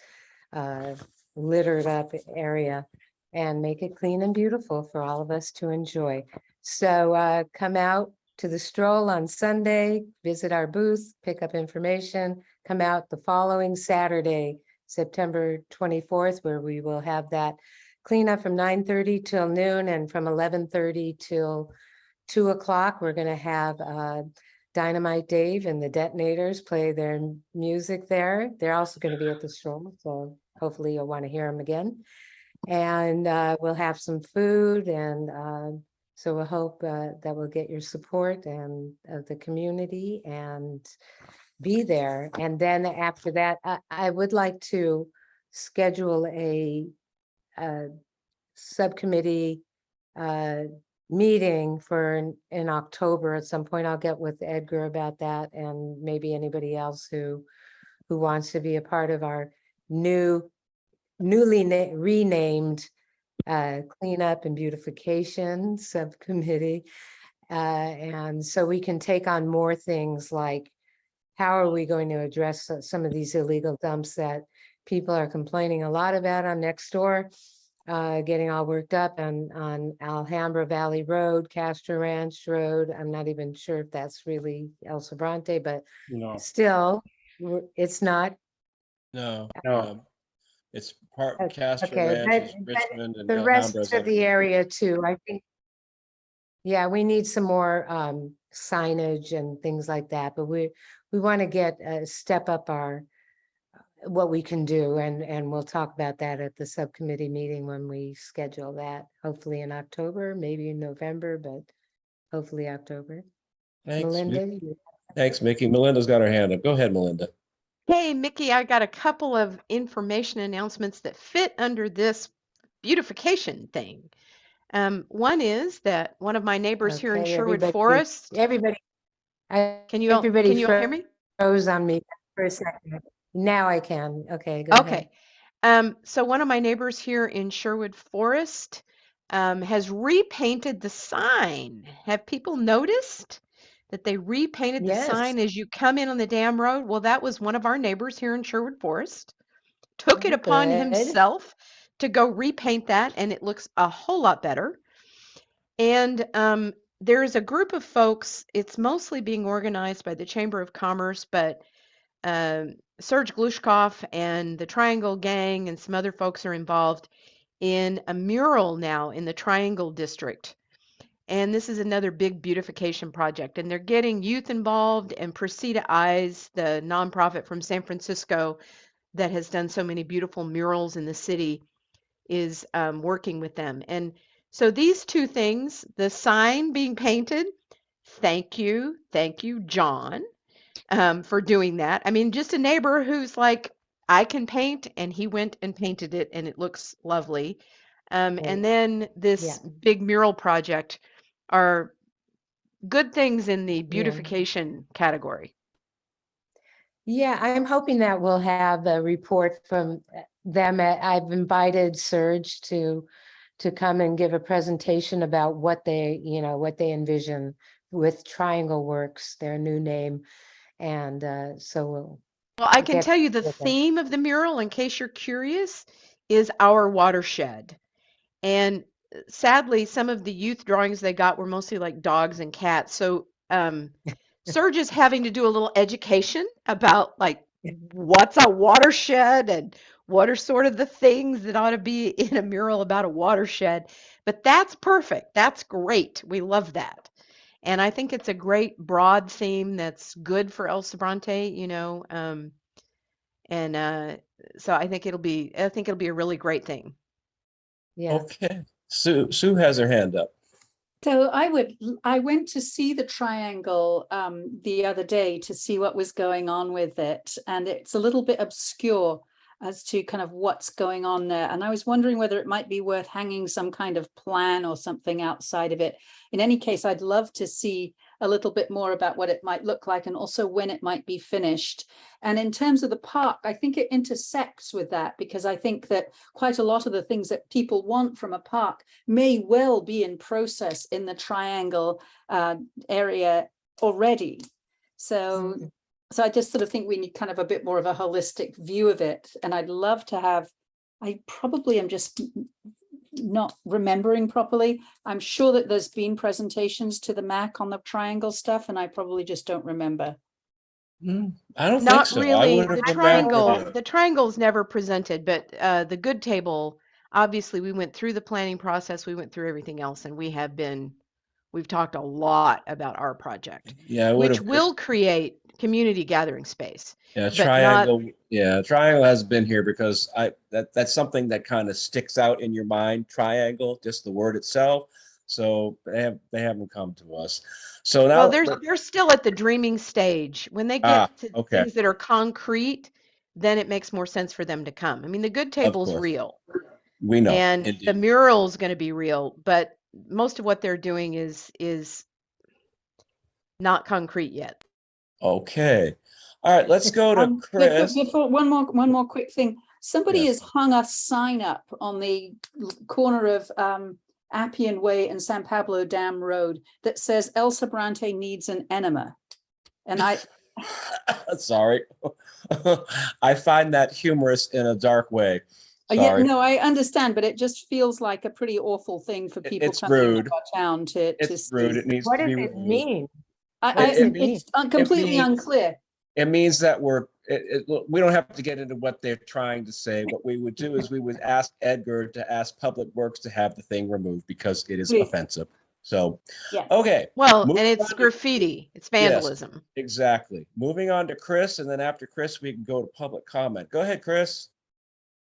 littered up area, and make it clean and beautiful for all of us to enjoy. So come out to the stroll on Sunday, visit our booth, pick up information, come out the following Saturday, September 24th, where we will have that cleanup from 9:30 till noon, and from 11:30 till 2 o'clock, we're going to have Dynamite Dave and the Detonators play their music there. They're also going to be at the stroll, so hopefully you'll want to hear them again. And we'll have some food, and so we'll hope that we'll get your support and of the community and be there. And then after that, I would like to schedule a subcommittee meeting for in October at some point. I'll get with Edgar about that and maybe anybody else who wants to be a part of our newly renamed cleanup and beautification subcommittee. And so we can take on more things like how are we going to address some of these illegal dumps that people are complaining a lot about on Nextdoor, getting all worked up on Alhambra Valley Road, Castro Ranch Road. I'm not even sure if that's really El Sobrante, but No, still, it's not. no, No. it's part Okay, Castro okay, Ranch, but Richmond, and the rest Alhambra is of the underneath. area too, I think. Yeah, we need some more signage and things like that, but we want to get step up our what we can do, and we'll talk about that at the subcommittee meeting when we schedule that, hopefully in October, maybe in November, but hopefully October. Thanks, Melinda, Thanks, Mickey. Melinda's got her hand up. Go ahead, Melinda. Hey, Mickey, I got a couple of information announcements that fit under this beautification thing. One is that one of my neighbors here in okay, Sherwood everybody, Forest. everybody Can you all hear me? froze on me for a second. Now I can. Okay, go ahead. Okay. So one of my neighbors here in Sherwood Forest has repainted the sign. Have people noticed that they repainted the Yes. sign as you come in on the dam road? Well, that was one of our neighbors here in Sherwood Forest. Took it upon Good. himself to go repaint that, and it looks a whole lot better. And there's a group of folks, it's mostly being organized by the Chamber of Commerce, but Serge Glushkov and the Triangle Gang and some other folks are involved in a mural now in the Triangle District. And this is another big beautification project. And they're getting youth involved, and Precita Eyes, the nonprofit from San Francisco that has done so many beautiful murals in the city, is working with them. And so these two things, the sign being painted, thank you, John, for doing that. I mean, just a neighbor who's like, I can paint, and he went and painted it, and it looks lovely. And then this big mural project are good things in the beautification category. Yeah, I'm hoping that we'll have a report from them. I've invited Serge to come and give a presentation about what they, what they envision with Triangle Works, their new name. And so Well, I can get tell you the with them. theme of the mural, in case you're curious, is our watershed. And sadly, some of the youth drawings they got were mostly like dogs and cats. So Serge is having to do a little education about like what's a watershed and what are sort of the things that ought to be in a mural about a watershed. But that's perfect. That's great. We love that. And I think it's a great broad theme that's good for El Sobrante, so I think it'll be a really great thing. Yeah. Okay. Sue has her hand up. So I went to see the Triangle the other day to see what was going on with it, and it's a little bit obscure as to kind of what's going on there. And I was wondering whether it might be worth hanging some kind of plan or something outside of it. In any case, I'd love to see a little bit more about what it might look like and also when it might be finished. And in terms of the park, I think it intersects with that, because I think that quite a lot of the things that people want from a park may well be in process in the Triangle area already. So I just sort of think we need kind of a bit more of a holistic view of it. And I'd love to have, I probably am just not remembering properly. I'm sure that there's been presentations to the MAC on the Triangle stuff, and I probably just don't remember. I don't Not think so. I really. would have The remembered it. the triangle's never presented, but the good table, obviously we went through the planning process, we went through everything else, and we've talked a lot about our project, Yeah, I would which have. will create community gathering space. Yeah, but not Triangle. Yeah, Triangle has been here because that's something that kind of sticks out in your mind. Triangle, just the word itself. So they haven't come to us. So now well, they're still at the dreaming stage. When they get to okay, things that are concrete, then it makes more sense for them to come. I mean, the good of table's course, real. we know. And the Indeed. mural's going to be real, but most of what they're doing is not concrete yet. Okay. All right, let's go to Chris. Before one more quick thing. Somebody Yes. has hung a sign up on the corner of Appian Way and San Pablo Dam Road that says El Sobrante needs an enema. And I Sorry. I find that humorous in a dark way. yeah, Sorry. no, I understand, but it just feels like a pretty awful thing for people It's coming rude. into our town to It's see. rude. It needs What to does be it removed. mean? What does it mean? It's completely means- unclear. It means that we don't have to get into what they're trying to say. What we would do is we would ask Edgar to ask Public Works to have the thing removed because it is Please. offensive. So, Yeah. okay. Well, Moving and it's on to- graffiti. It's Yes. vandalism. Exactly. Moving on to Chris, and then after Chris, we can go to public comment. Go ahead, Chris.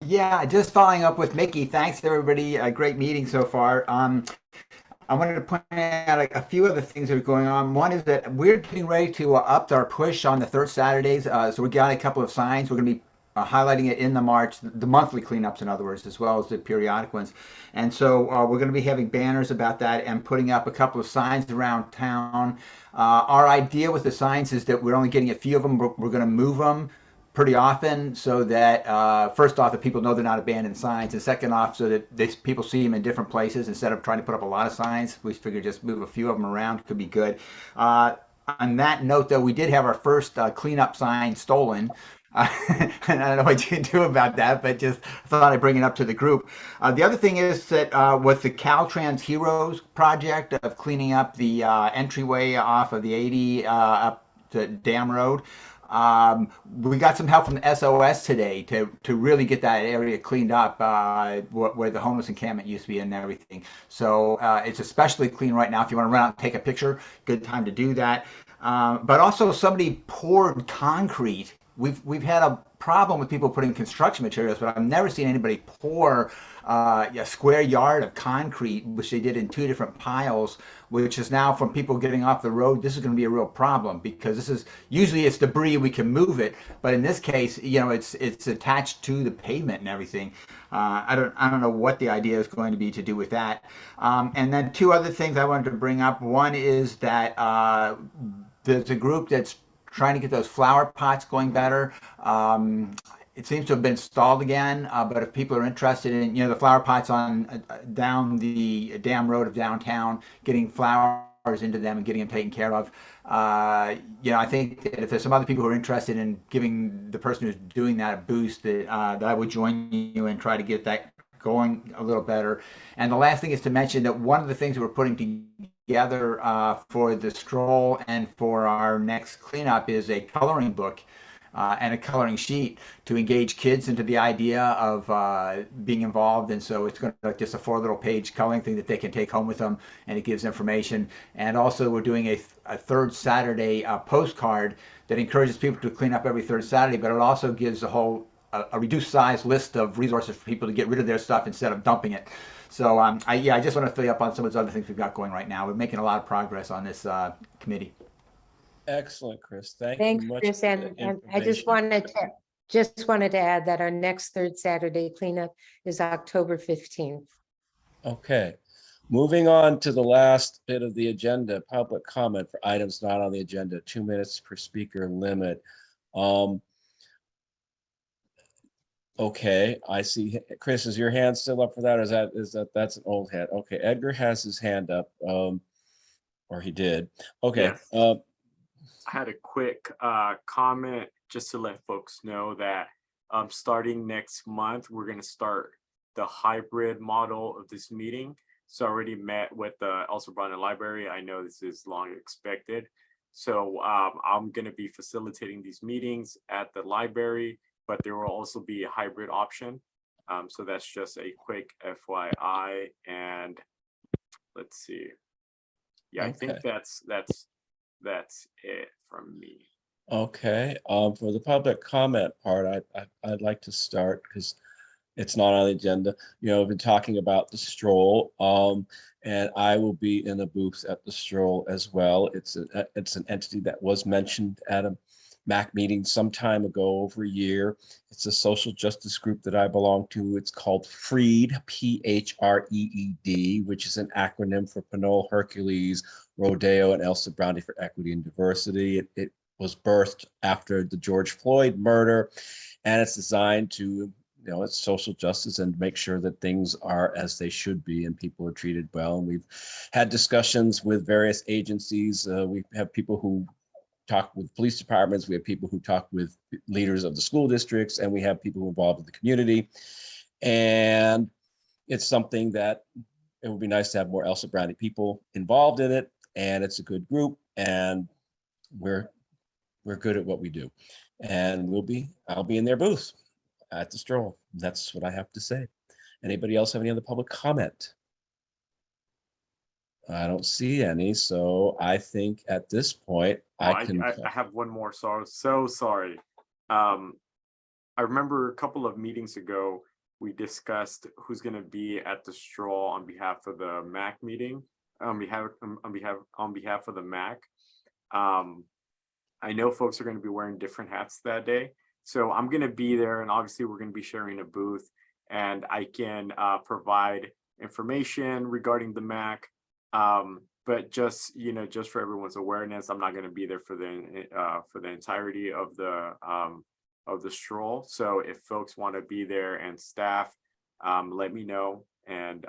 Yeah, just following up with Mickey. Thanks everybody. A great meeting so far. I wanted to point out a few other things that are going on. One is that we're getting ready to up our push on the third Saturdays. So we got a couple of signs. We're going to be highlighting it in the March, the monthly cleanups, in other words, as well as the periodic ones. And so we're going to be having banners about that and putting up a couple of signs around town. Our idea with the signs is that we're only getting a few of them. We're going to move them pretty often so that first off, that people know they're not abandoned signs, and second off, so that people see them in different places instead of trying to put up a lot of signs. We figure just move a few of them around could be good. On that note, though, we did have our first cleanup sign stolen. And I don't know what you can do about that, but just thought I'd bring it up to the group. The other thing is that with the Caltrans Heroes project of cleaning up the entryway off of the 80 up to Dam Road, we got some help from the SOS today to really get that area cleaned up where the homeless encampment used to be and everything. So it's especially clean right now. If you want to run out and take a picture, good time to do that. But also somebody poured concrete. We've had a problem with people putting construction materials, but I've never seen anybody pour a square yard of concrete, which they did in 2 different piles, which is now from people getting off the road. This is going to be a real problem because this is usually it's debris, we can move it, but in this case, it's attached to the pavement and everything. I don't know what the idea is going to be to do with that. And then 2 other things I wanted to bring up. One is that there's a group that's trying to get those flower pots going better. It seems to have been stalled again, but if people are interested in, the flower pots on down the Dam Road of downtown, getting flowers into them and getting them taken care of, I think that if there's some other people who are interested in giving the person who's doing that a boost, that I would join you and try to get that going a little better. And the last thing is to mention that one of the things that we're putting together for the stroll and for our next cleanup is a coloring book and a coloring sheet to engage kids into the idea of being involved. And so it's going to be just a 4 little page coloring thing that they can take home with them, and it gives information. And also we're doing a third Saturday postcard that encourages people to clean up every third Saturday, but it also gives a reduced size list of resources for people to get rid of their stuff instead of dumping it. So I just want to fill you up on some of those other things we've got going right now. We're making a lot of progress on this committee. Excellent, Chris. Thank Thanks, you much. Chris. for the And I just information. wanted to add that our next third Saturday cleanup is October 15th. Okay. Moving on to the last bit of the agenda, public comment for items not on the agenda, 2 minutes per speaker limit. Okay, I see. Chris, is your hand still up for that? Or that's an old hand? Okay, Edgar has his hand up, or he did. Okay. Yes. I had a quick comment just to let folks know that starting next month, we're going to start the hybrid model of this meeting. So I already met with the El Sobrante Library. I know this is long expected. So I'm going to be facilitating these meetings at the library, but there will also be a hybrid option. So that's just a quick FYI. And let's see. Yeah, I think that's it from me. Okay. For the public comment part, I'd like to start because it's not on the agenda. We've been talking about the stroll. And I will be in a booth at the stroll as well. It's an entity that was mentioned at a MAC meeting some time ago, over a year. It's a social justice group that I belong to. It's called FREED, PHREED, which is an acronym for Pinole, Hercules, Rodeo, and El Sobrante for Equity and Diversity. It was birthed after the George Floyd murder, and it's designed to, it's social justice and make sure that things are as they should be and people are treated well. And we've had discussions with various agencies. We have people who talk with police departments, we have people who talk with leaders of the school districts, and we have people involved in the community. And it's something that it would be nice to have more El Sobrante people involved in it. And it's a good group, and we're good at what we do. And I'll be in their booth at the stroll. That's what I have to say. Anybody else have any other public comment? I don't see any, so I think at this point I have one more. So sorry. I remember a couple of meetings ago we discussed who's going to be at the stroll on behalf of the MAC meeting. On behalf of the MAC. I know folks are going to be wearing different hats that day, so I'm going to be there, and obviously we're going to be sharing a booth, and I can provide information regarding the MAC. But just for everyone's awareness, I'm not going to be there for the entirety of the stroll. So if folks want to be there and staff, let me know, and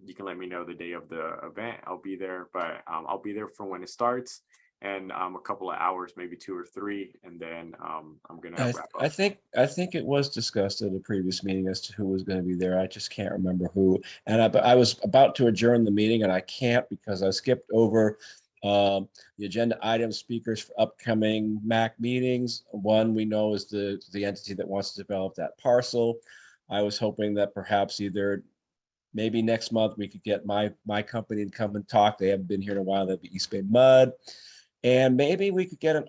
you can let me know the day of the event. I'll be there, but I'll be there for when it starts, and a couple of hours, maybe 2 or 3, and then I'm gonna wrap up. I think it was discussed at a previous meeting as to who was going to be there. I just can't remember who. And I was about to adjourn the meeting, and I can't because I skipped over the agenda item speakers for upcoming MAC meetings. One we know is the entity that wants to develop that parcel. I was hoping that perhaps maybe next month we could get my company to come and talk. They haven't been here in a while. That'd be East Bay Mud. And maybe we could get an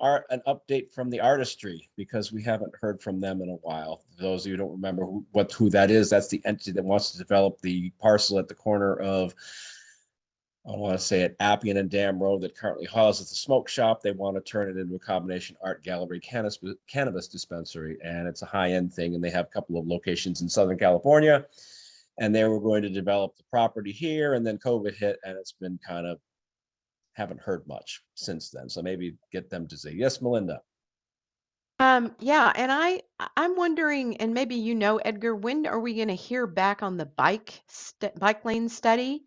update from the artistry, because we haven't heard from them in a while. For those of you who don't remember who that is, that's the entity that wants to develop the parcel at the corner of, I want to say it, Appian and Dam Road, that currently houses the smoke shop. They want to turn it into a combination art gallery cannabis dispensary, and it's a high-end thing. And they have a couple of locations in Southern California, and they were going to develop the property here, and then COVID hit, and it's been kind of, haven't heard much since then. So maybe get them to say yes. Melinda. Yeah, and I'm wondering, and maybe Edgar, when are we going to hear back on the bike lane study?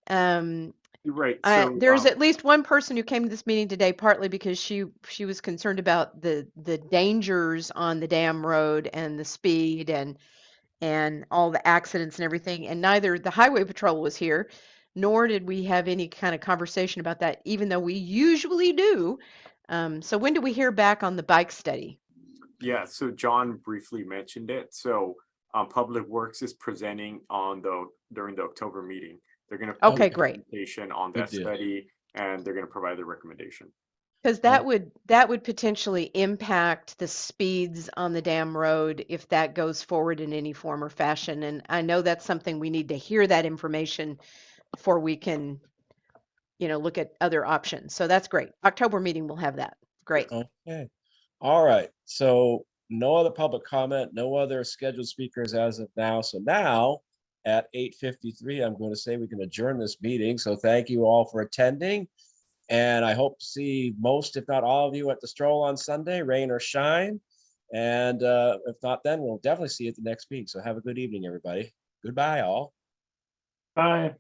You're right. So there's at least one person who came to this meeting today, partly because she was concerned about the dangers on the dam road and the speed and all the accidents and everything. And neither the highway patrol was here, nor did we have any kind of conversation about that, even though we usually do. So when do we hear back on the bike study? Yeah, so John briefly mentioned it. So Public Works is presenting during the October meeting. They're going to put a presentation on that study, and they're going to provide the recommendation. Because that would potentially impact the speeds on the dam road if that goes forward in any form or fashion. And I know that's something we need to hear that information before we can, look at other options. So that's great. October meeting, we'll have that. Great. Okay. All right. So no other public comment, no other scheduled speakers as of now. So now at 8:53, I'm going to say we can adjourn this meeting. So thank you all for attending. And I hope to see most, if not all of you, at the stroll on Sunday, rain or shine. And if not, then we'll definitely see you at the next meeting. So have a good evening, everybody. Goodbye, all. Bye.